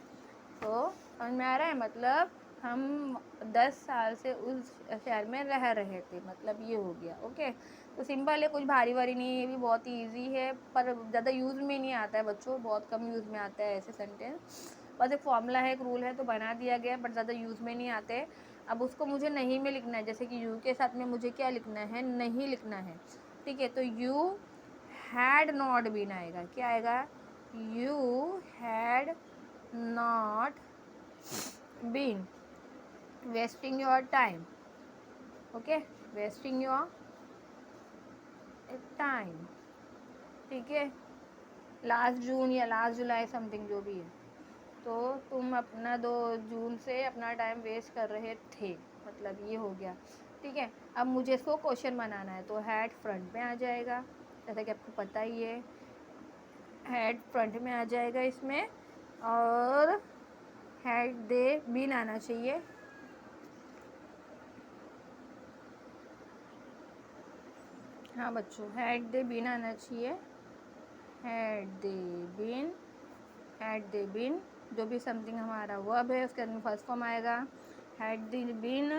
तो समझ में आ रहा है, मतलब हम 10 साल से उस शहर में रह रहे थे, मतलब ये हो गया। ओके, तो सिंपल है, कुछ भारी वारी नहीं है, ये भी बहुत ही ईजी है, पर ज़्यादा यूज़ में नहीं आता है बच्चों, बहुत कम यूज़ में आता है ऐसे सेंटेंस। बस एक फॉर्मूला है, एक रूल है, तो बना दिया गया, बट ज़्यादा यूज़ में नहीं आते। अब उसको मुझे नहीं में लिखना है, जैसे कि यू के साथ में मुझे क्या लिखना है, नहीं लिखना है। ठीक है, तो यू हैड नॉट बीन आएगा, क्या आएगा, you had not been wasting your time. Okay, wasting your time. ठीक है, लास्ट जून या लास्ट जुलाई समथिंग जो भी है, तो तुम अपना 2 जून से अपना टाइम वेस्ट कर रहे थे, मतलब ये हो गया। ठीक है, अब मुझे इसको क्वेश्चन बनाना है, तो हैड फ्रंट में आ जाएगा, जैसा कि आपको पता ही है, हैड फ्रंट में आ जाएगा इसमें, और हैड दे बीन आना चाहिए। हाँ बच्चों, हैड दे बीन आना चाहिए, हैड दे बीन जो भी समथिंग हमारा वर्ब है उसके अंदर फर्स्ट फॉर्म आएगा। Had they been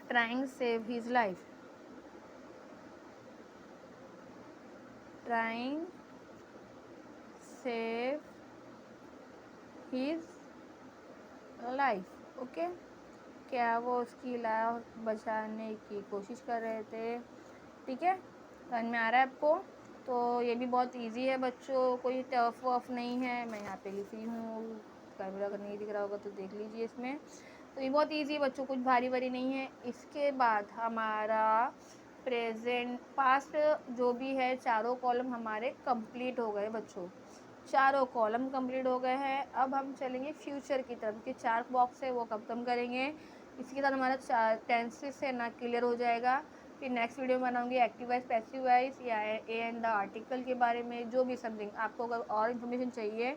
trying save his life, trying save his life. Okay, क्या वो उसकी लाइफ बचाने की कोशिश कर रहे थे। ठीक है, समझ में आ रहा है आपको। तो ये भी बहुत इजी है बच्चों, कोई टफ वफ नहीं है, मैं यहाँ पे लिख रही हूँ, कैमरा अगर नहीं दिख रहा होगा तो देख लीजिए इसमें। तो ये बहुत इजी है बच्चों, कुछ भारी भारी नहीं है। इसके बाद हमारा प्रेजेंट पास्ट जो भी है, चारों कॉलम हमारे कंप्लीट हो गए बच्चों, चारों कॉलम कंप्लीट हो गए हैं। अब हम चलेंगे फ्यूचर की तरफ, कि 4 बॉक्स है वो खत्म करेंगे। इसके साथ हमारा टेंसेस है ना क्लियर हो जाएगा। फिर नेक्स्ट वीडियो में बनाऊंगी एक्टिव वाइज, पैसिव वाइज, या ए एंड द आर्टिकल के बारे में, जो भी समथिंग आपको अगर और इन्फॉर्मेशन चाहिए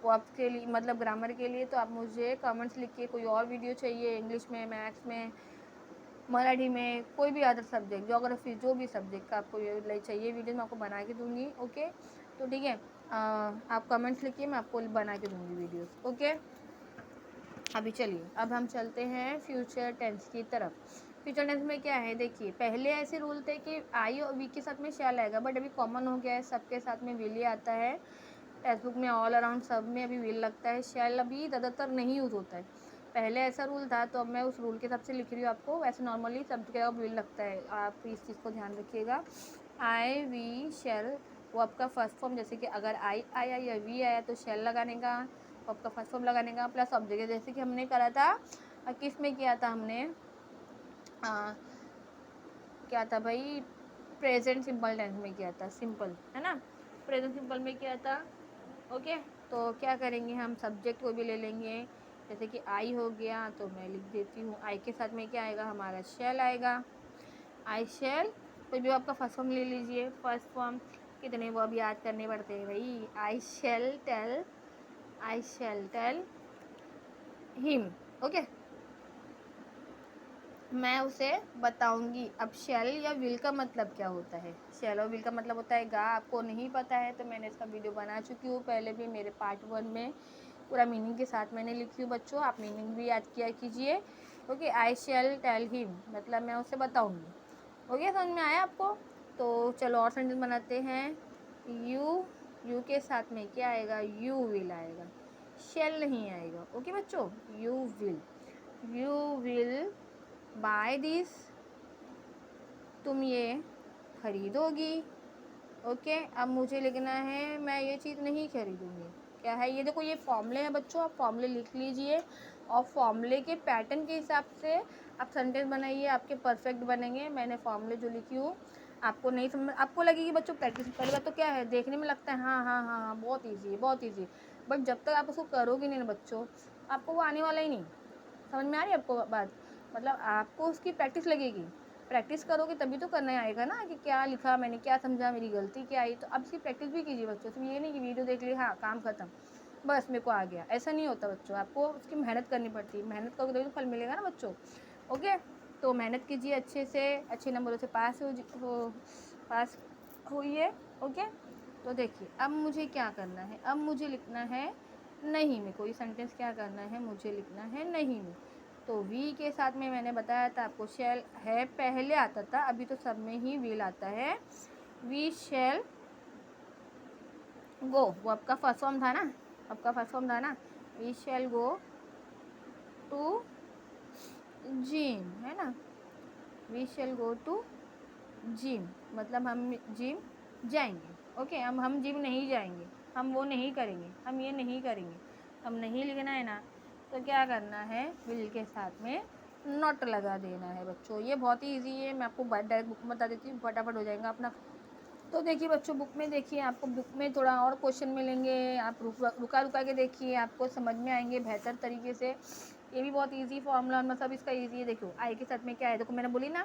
वो आपके लिए, मतलब ग्रामर के लिए, तो आप मुझे कमेंट्स लिखिए। कोई और वीडियो चाहिए इंग्लिश में, मैथ्स में, मराठी में, कोई भी अदर सब्जेक्ट, ज्योग्राफी, जो भी सब्जेक्ट का आपको ये चाहिए वीडियो, मैं आपको बना के दूँगी। ओके, तो ठीक है, आप कमेंट्स लिखिए, मैं आपको बना के दूँगी वीडियोस। ओके, अभी चलिए, अब हम चलते हैं फ्यूचर टेंस की तरफ। फ्यूचर टेंस में क्या है, देखिए पहले ऐसे रूल थे कि आई और वी के साथ में शैल आएगा, बट अभी कॉमन हो गया है, सबके साथ में विल ही आता है। टेक्स्ट बुक में ऑल अराउंड सब में अभी विल लगता है, शैल अभी ज़्यादातर नहीं यूज़ होता है। पहले ऐसा रूल था, तो अब मैं उस रूल के हिसाब से लिख रही हूँ आपको। वैसे नॉर्मली सब जगह विल लगता है, आप इस चीज़ को ध्यान रखिएगा। आई वी शैल, वो आपका फर्स्ट फॉर्म, जैसे कि अगर आई आया या वी आया तो शैल लगाने का, आपका फर्स्ट फॉर्म लगाने का, प्लस ऑब्जेक्ट, जैसे कि हमने करा था, किस में किया था हमने, क्या था भाई, प्रेजेंट सिंपल टेंस में किया था, सिंपल है ना, प्रेजेंट सिंपल में किया था। ओके, तो क्या करेंगे हम, सब्जेक्ट को भी ले लेंगे, जैसे कि आई हो गया, तो मैं लिख देती हूँ, आई के साथ में क्या आएगा, हमारा शैल आएगा, आई शैल। कोई भी आपका फर्स्ट फॉर्म ले लीजिए, फर्स्ट फॉर्म कितने वो अब याद करने पड़ते हैं भाई, आई शैल टेल हिम। ओके, मैं उसे बताऊंगी। अब शैल या विल का मतलब क्या होता है, शैल और विल का मतलब होता है गा, आपको नहीं पता है तो मैंने इसका वीडियो बना चुकी हूँ पहले भी, मेरे पार्ट 1 में पूरा मीनिंग के साथ मैंने लिखी हूँ बच्चों, आप मीनिंग भी याद किया कीजिए। ओके, आई शैल टेल हिम मतलब मैं उसे बताऊंगी। ओके, समझ में आया आपको। तो चलो और सेंटेंस बनाते हैं। यू के साथ में क्या आएगा, यू विल आएगा, शैल नहीं आएगा। ओके बच्चों, यू विल बाय दिस, तुम ये खरीदोगी। ओके, अब मुझे लिखना है मैं ये चीज़ नहीं खरीदूँगी, क्या है ये, देखो ये फॉर्मूले हैं बच्चों, आप फॉर्मूले लिख लीजिए और फॉर्मूले के पैटर्न के हिसाब से आप सेंटेंस बनाइए, आपके परफेक्ट बनेंगे। मैंने फॉर्मूले जो लिखी हूँ, आपको नहीं समझ, आपको लगेगी बच्चों प्रैक्टिस, पहली बात तो क्या है, देखने में लगता है हाँ हाँ हाँ हाँ बहुत ईजी है, बहुत ईजी, बट जब तक आप उसको करोगे नहीं ना बच्चों, आपको वो आने वाला ही नहीं। समझ में आ रही है आपको बात, मतलब आपको उसकी प्रैक्टिस लगेगी, प्रैक्टिस करोगे तभी तो करना आएगा ना, कि क्या लिखा मैंने, क्या समझा, मेरी गलती क्या आई। तो अब इसकी प्रैक्टिस भी कीजिए बच्चों, सिर्फ ये नहीं कि वीडियो देख ली हाँ काम खत्म, बस मेरे को आ गया, ऐसा नहीं होता बच्चों, आपको उसकी मेहनत करनी पड़ती है, मेहनत करोगे तभी तो फल मिलेगा ना बच्चों। ओके, तो मेहनत कीजिए अच्छे से, अच्छे नंबरों से पास होइए। ओके, तो देखिए अब मुझे क्या करना है, अब मुझे लिखना है नहीं में, कोई सेंटेंस क्या करना है, मुझे लिखना है नहीं में। तो वी के साथ में मैंने बताया था आपको, शैल है पहले आता था, अभी तो सब में ही विल आता है। वी शैल गो, वो आपका फर्स्ट फॉर्म था ना, आपका फर्स्ट फॉर्म था ना, we shall go to gym, है ना, we shall go to gym, मतलब हम जिम जाएंगे। ओके, हम जिम नहीं जाएंगे, हम वो नहीं करेंगे, हम ये नहीं करेंगे, हम नहीं लिखना है ना, तो क्या करना है, विल के साथ में नॉट लगा देना है बच्चों। ये बहुत ही ईजी है, मैं आपको डायरेक्ट बुक में बता देती हूँ, फटाफट हो जाएगा अपना। तो देखिए बच्चों, बुक में देखिए, आपको बुक में थोड़ा और क्वेश्चन मिलेंगे, आप रुका रुका के देखिए, आपको समझ में आएंगे बेहतर तरीके से। ये भी बहुत इजी फॉर्मूला, मतलब इसका इजी है। देखो आई के साथ में क्या है, देखो मैंने बोली ना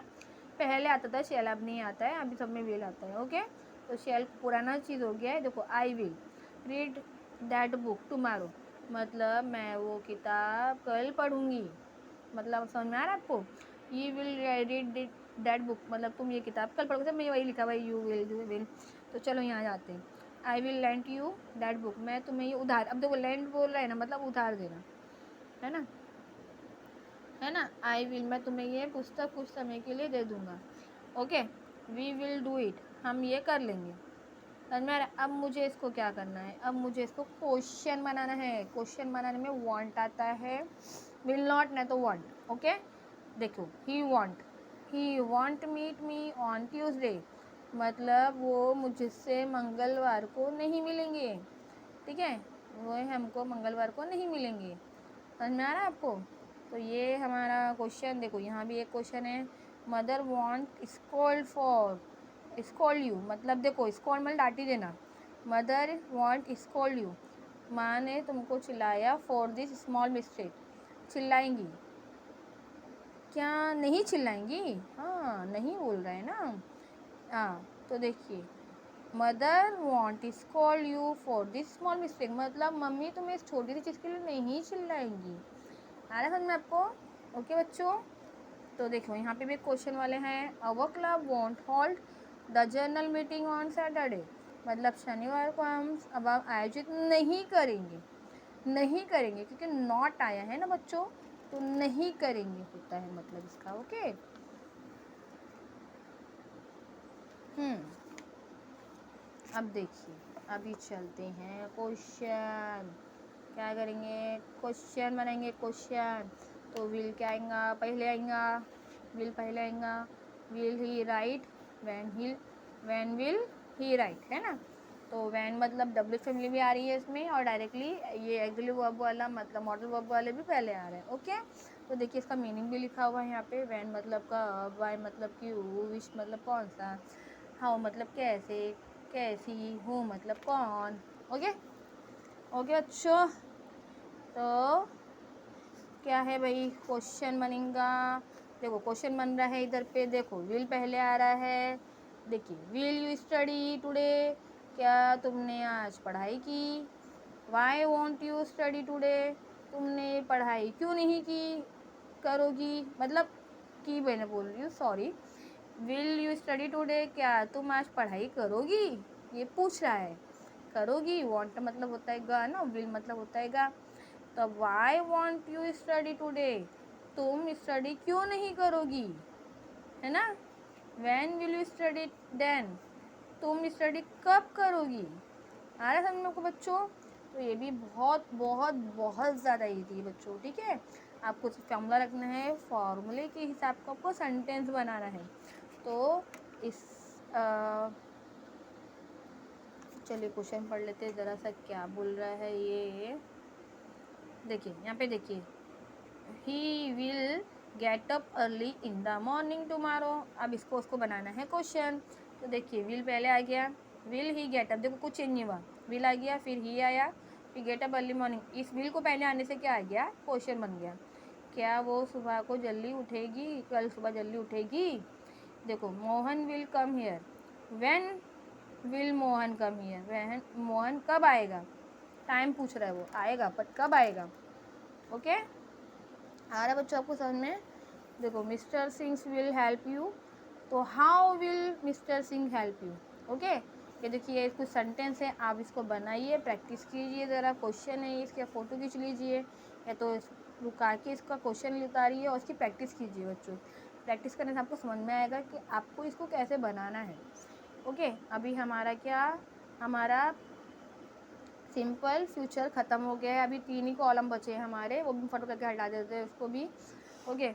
पहले आता था शैल, अब नहीं आता है, अभी सब में विल आता है। ओके, तो शैल पुराना चीज़ हो गया है। देखो I will read that book tomorrow, मतलब मैं वो किताब कल पढ़ूंगी, मतलब समझ में आ रहा है आपको। You will read that book, मतलब तुम ये किताब कल पढ़ोगे, मैं वही लिखा हुआ है यू विल। तो चलो यहाँ जाते हैं, I will lent you that book, मैं तुम्हें ये उधार, अब देखो लेंट बोल रहा है ना, मतलब उधार देना, है ना, है ना, आई विल, मैं तुम्हें ये पुस्तक कुछ समय के लिए दे दूँगा। Okay, we will do it, हम ये कर लेंगे। समझ में आ रहा है? अब मुझे इसको क्या करना है, अब मुझे इसको क्वेश्चन बनाना है। क्वेश्चन बनाने में वांट आता है, विल नॉट नहीं तो वांट। ओके, देखो he want meet me on Tuesday, मतलब वो मुझसे मंगलवार को नहीं मिलेंगे, ठीक है, वो हमको मंगलवार को नहीं मिलेंगे। समझ में आ रहा है आपको। तो ये हमारा क्वेश्चन, देखो यहाँ भी एक क्वेश्चन है, मदर वांट स्कोल्ड यू, मतलब देखो स्कोल्ड मतलब डांटी देना, मदर वांट स्कोल्ड यू, माँ ने तुमको चिल्लाया फॉर दिस स्मॉल मिस्टेक, चिल्लाएंगी क्या, नहीं चिल्लाएंगी, हाँ नहीं बोल रहे हैं ना, हाँ। तो देखिए mother want scold you for this small mistake, मतलब मम्मी तुम्हें इस छोटी सी चीज़ के लिए नहीं चिल्लाएंगी। आ रहा है समझ में आपको। ओके बच्चों, तो देखो यहाँ पे भी क्वेश्चन वाले हैं, our club won't hold the journal meeting on Saturday, मतलब शनिवार को हम अब आयोजित नहीं करेंगे, नहीं करेंगे क्योंकि नॉट आया है ना बच्चों, तो नहीं करेंगे होता है मतलब इसका। ओके, अब देखिए अभी चलते हैं क्वेश्चन, क्या करेंगे, क्वेश्चन बनाएंगे क्वेश्चन। तो विल क्या आएगा, पहले आएगा, विल पहले आएगा, will he right, van will he right, है ना। तो वैन मतलब डब्ल्यू फैमिली भी आ रही है इसमें, और डायरेक्टली ये एक्चुअली वर्ब वाला मतलब मॉडल वर्ब वाले भी पहले आ रहे हैं। ओके, तो देखिए इसका मीनिंग भी लिखा हुआ है यहाँ पे, वैन मतलब कब, वाई मतलब क्यों, विश मतलब कौन सा, हाउ मतलब कैसे, कैसी, हूँ मतलब कौन। ओके, ओके बच्चों, तो क्या है भाई, क्वेश्चन बनेगा। देखो क्वेश्चन बन रहा है इधर पे, देखो विल पहले आ रहा है, देखिए विल यू स्टडी टुडे, क्या तुमने आज पढ़ाई की, why won't you study today, तुमने पढ़ाई क्यों नहीं की, करोगी, मतलब की मैंने बोल रही हूँ, sorry, will you study today, क्या तुम आज पढ़ाई करोगी, ये पूछ रहा है, करोगी, वांट मतलब होता है गा ना, विल मतलब होता है गा। तो why want you study today, तुम स्टडी क्यों नहीं करोगी, है ना। When will you study then, तुम स्टडी कब करोगी। आ रहा समझ में आपको बच्चों। तो ये भी बहुत बहुत बहुत ज़्यादा ईजी है बच्चों, ठीक है। आपको फॉर्मूला रखना है, फॉर्मूले के हिसाब का आपको सेंटेंस बनाना है। तो इस चलिए क्वेश्चन पढ़ लेते हैं ज़रा सा क्या बोल रहा है ये। देखिए यहाँ पे देखिए, he will get up early in the morning tomorrow. अब इसको उसको बनाना है क्वेश्चन। तो देखिए विल पहले आ गया, विल ही गेट अप, देखो कुछ चेंज नहीं हुआ, विल आ गया फिर ही आया फिर गेट अप अर्ली मॉर्निंग। इस विल को पहले आने से क्या आ गया, क्वेश्चन बन गया। क्या वो सुबह को जल्दी उठेगी, कल सुबह जल्दी उठेगी। देखो Mohan will come here, when will Mohan come here, when Mohan कब आएगा, टाइम पूछ रहा है वो, आएगा बट कब आएगा। ओके आ रहा है बच्चों आपको समझ में। देखो mister Singh will help you, तो how will mister Singh help you. Okay ये देखिए कुछ सेंटेंस है, आप इसको बनाइए, प्रैक्टिस कीजिए ज़रा। क्वेश्चन है इसके, फ़ोटो खींच लीजिए या तो रुका के इसका क्वेश्चन उतारिए और इसकी प्रैक्टिस कीजिए बच्चों। प्रैक्टिस करने से आपको समझ में आएगा कि आपको इसको कैसे बनाना है। ओके अभी हमारा क्या, हमारा सिंपल फ्यूचर ख़त्म हो गया है। अभी 3 ही कॉलम बचे हैं हमारे, वो भी फटो करके हटा देते हैं उसको भी। ओके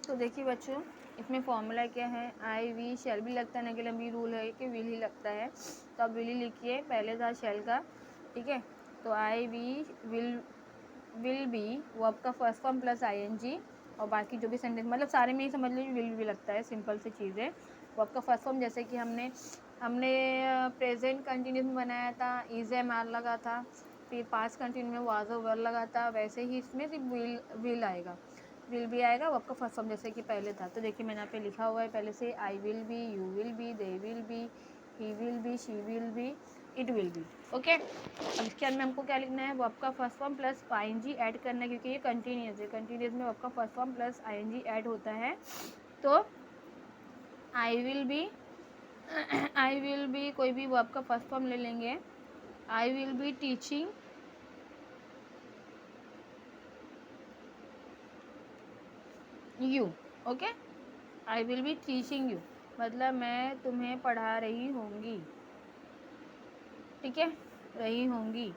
तो देखिए बच्चों इसमें फॉर्मूला क्या है, आई वी शेल भी लगता है ना, के लिए भी रूल है कि विल ही लगता है, तो अब विल ही लिखिए, पहले था शेल का। ठीक है तो आई वी विल बी वर्ब का फर्स्ट फॉर्म प्लस ING, और बाकी जो भी सेंटेंस मतलब सारे में ही समझ लीजिए विल भी लगता है, सिंपल सी चीज़ है। वर्ब का फर्स्ट फॉर्म जैसे कि हमने प्रेजेंट कंटिन्यूस में बनाया था, इज एम आर लगा था, फिर पास्ट कंटिन्यू में वाज और वर लगा था, वैसे ही इसमें सिर्फ विल आएगा, विल भी आएगा वर्ब का फर्स्ट फॉर्म जैसे कि पहले था। तो देखिए मैंने यहाँ पे लिखा हुआ है पहले से, आई will B, you will be, they will be, he will be, she will be, it will be. Okay अब इसके अंदर हमको क्या लिखना है, वर्ब का first form plus ING add करना है, क्योंकि ये कंटिन्यूस है, कंटिन्यूस में वर्ब का first form plus ING add होता है। तो I will be I will be कोई भी वर्ब का फर्स्ट फॉर्म ले लेंगे, I will be teaching you. Okay I will be teaching you मतलब मैं तुम्हें पढ़ा रही होंगी, ठीक है रही होंगी।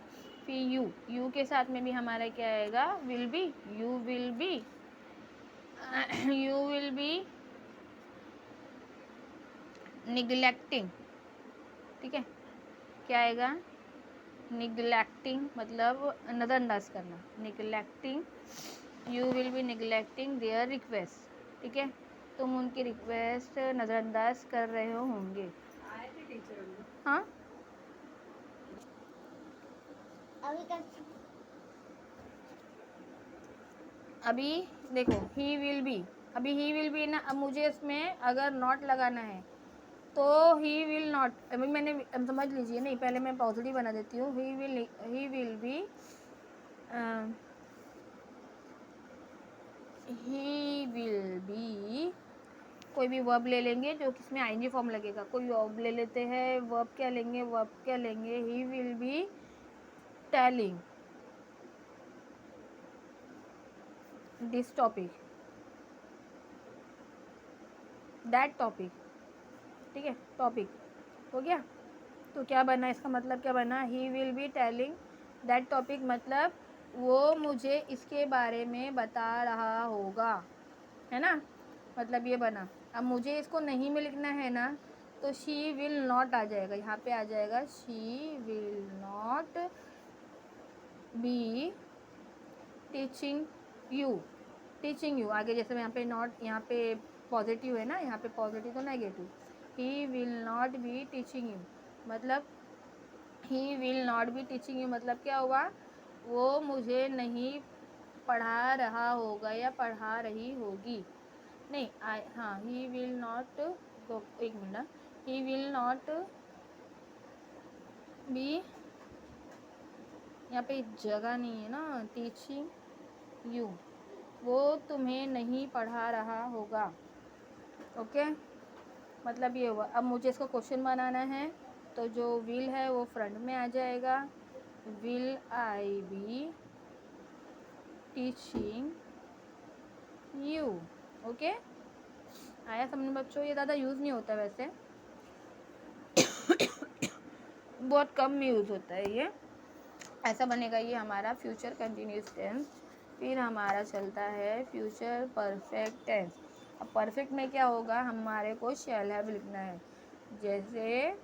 फिर यू के साथ में भी हमारा क्या आएगा, will be, you will be you will be neglecting, ठीक है क्या आएगा, निगलेक्टिंग मतलब नज़रअंदाज करना, neglecting, you will be neglecting there request, ठीक है तुम उनकी रिक्वेस्ट नज़रअंदाज कर रहे होंगे। हाँ अभी देखो ही विल बी, अभी ही विल बी ना, अब मुझे इसमें अगर नॉट लगाना है तो ही विल नॉट, अभी मैंने समझ लीजिए, नहीं पहले मैं पॉजिटिव बना देती हूँ, he will be he will be कोई भी वर्ब ले लेंगे जो किसमें ING फॉर्म लगेगा, कोई वर्ब ले लेते हैं, वर्ब क्या लेंगे, वर्ब क्या लेंगे, he will be telling this topic, that topic, ठीक है टॉपिक हो गया। तो क्या बना, इसका मतलब क्या बना, he will be telling that topic मतलब वो मुझे इसके बारे में बता रहा होगा, है ना, मतलब ये बना। अब मुझे इसको नहीं में लिखना है ना, तो शी विल नॉट आ जाएगा, यहाँ पे आ जाएगा she will not be teaching you आगे, जैसे यहाँ पे नॉट, यहाँ पे पॉजिटिव है ना, यहाँ पे पॉजिटिव तो negative, he will not be teaching you मतलब he will not be teaching you मतलब क्या हुआ, वो मुझे नहीं पढ़ा रहा होगा या पढ़ा रही होगी, नहीं हाँ ही विल नॉट, तो एक minute, he will not B, यहाँ पे जगह नहीं है ना, टीचिंग यू वो तुम्हें नहीं पढ़ा रहा होगा। ओके मतलब ये हुआ। अब मुझे इसको क्वेश्चन बनाना है, तो जो विल है वो फ्रंट में आ जाएगा, will I B teaching you. Okay आया समझ में बच्चों, ये ज़्यादा यूज़ नहीं होता वैसे बहुत कम यूज़ होता है ये। ऐसा बनेगा ये हमारा फ्यूचर कंटिन्यूस टेंस। फिर हमारा चलता है फ्यूचर परफेक्ट टेंस। अब परफेक्ट में क्या होगा, हमारे को शैल हैव लिखना है, जैसे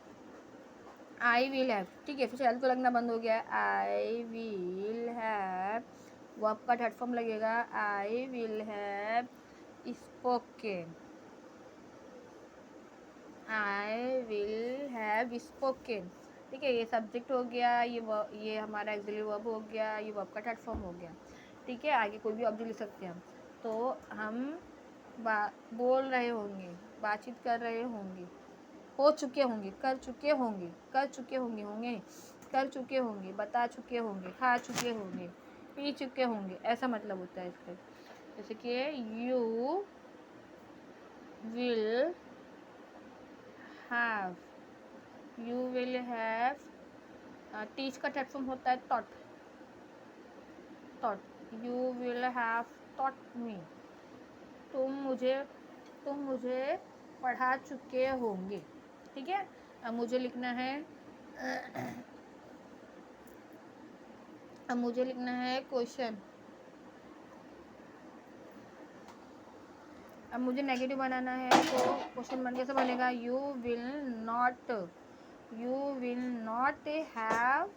आई विल हैव, ठीक है, फिर चल तो लगना बंद हो गया। आई विल हैव, वर्ब का थर्ड फॉर्म लगेगा। I will have spoken, I will have spoken, ठीक है। ये सब्जेक्ट हो गया, ये हमारा एक्सिलरी वर्ब हो गया, ये वर्ब का थर्ड फॉर्म हो गया, ठीक है। आगे कोई भी ऑब्जेक्ट लिख सकते हैं हम। तो हम बोल रहे होंगे, बातचीत कर रहे होंगे, हो चुके होंगे, कर चुके होंगे, कर चुके होंगे, होंगे कर चुके होंगे, बता चुके होंगे, खा चुके होंगे, पी चुके होंगे, ऐसा मतलब होता है इसका। जैसे कि you will have, you will have, teach का थर्ड फॉर्म होता है taught, taught, you will have taught me, तुम मुझे पढ़ा चुके होंगे, ठीक है। अब मुझे लिखना है क्वेश्चन। अब मुझे नेगेटिव बनाना है, तो क्वेश्चन बन कैसे बनेगा? You will not have,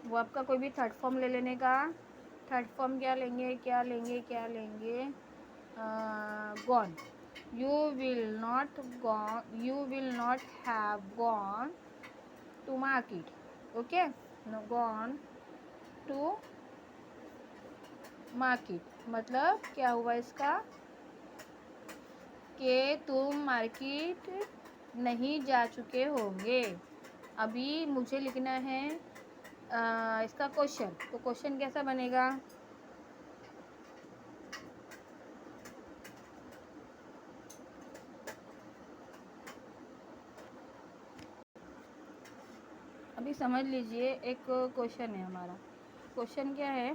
verb का कोई भी थर्ड फॉर्म ले लेने का। थर्ड फॉर्म क्या लेंगे? Gone, you will not have gone to market, okay, gone to market, मतलब क्या हुआ इसका कि तुम मार्केट नहीं जा चुके होंगे। अभी मुझे लिखना है इसका क्वेश्चन, तो क्वेश्चन कैसा बनेगा? अभी समझ लीजिए, एक क्वेश्चन है हमारा। क्वेश्चन क्या है?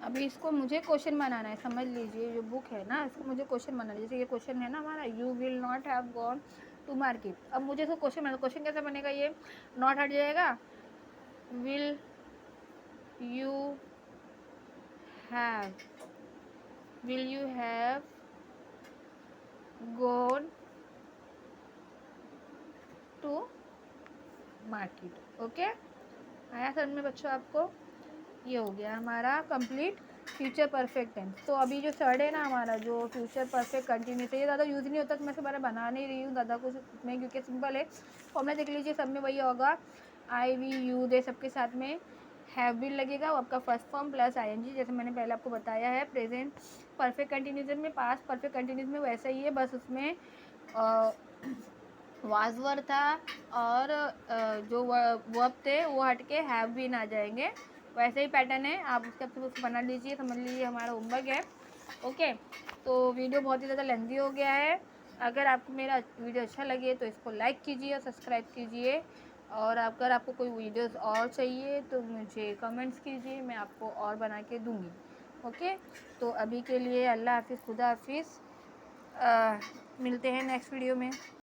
अभी इसको मुझे क्वेश्चन बनाना है, समझ लीजिए, जो बुक है ना, इसको मुझे क्वेश्चन बनाना है। जैसे ये क्वेश्चन है ना हमारा, you will not have gone to market. अब मुझे इसको क्वेश्चन बनाना, क्वेश्चन कैसे बनेगा? ये नॉट हट जाएगा, will you have gone to market, okay. आया समझ में बच्चों आपको? ये हो गया हमारा कंप्लीट फ्यूचर परफेक्ट टेंस। तो अभी जो थर्ड है ना हमारा, जो फ्यूचर परफेक्ट कंटिन्यूस है, ये ज़्यादा यूज़ नहीं होता, तो मैं इसके बारे में बना नहीं रही हूँ ज़्यादा कुछ में, क्योंकि सिंपल है। फॉर्मूला देख लीजिए, सब में वही होगा, आई वी यू दे, सबके साथ में हैव बीन लगेगा, वो आपका फर्स्ट फॉर्म प्लस आईएनजी, जैसे मैंने पहले आपको बताया है। प्रेजेंट परफेक्ट कंटिन्यूस में, पास्ट परफेक्ट कंटिन्यूस में वैसा ही है, बस उसमें वाज वर्ब था, और जो वर्ब थे वो हट के हैव बीन आ जाएंगे। वैसे ही पैटर्न है, आप उसके उसको बना लीजिए, समझ लीजिए, हमारा होमवर्क है, ओके। तो वीडियो बहुत ही ज़्यादा लेंथी हो गया है। अगर आपको मेरा वीडियो अच्छा लगे तो इसको लाइक कीजिए और सब्सक्राइब कीजिए, और अगर आपको कोई वीडियोस और चाहिए तो मुझे कमेंट्स कीजिए, मैं आपको और बना के दूँगी, ओके। तो अभी के लिए अल्लाह हाफिज़, खुदा हाफिज़, मिलते हैं नेक्स्ट वीडियो में।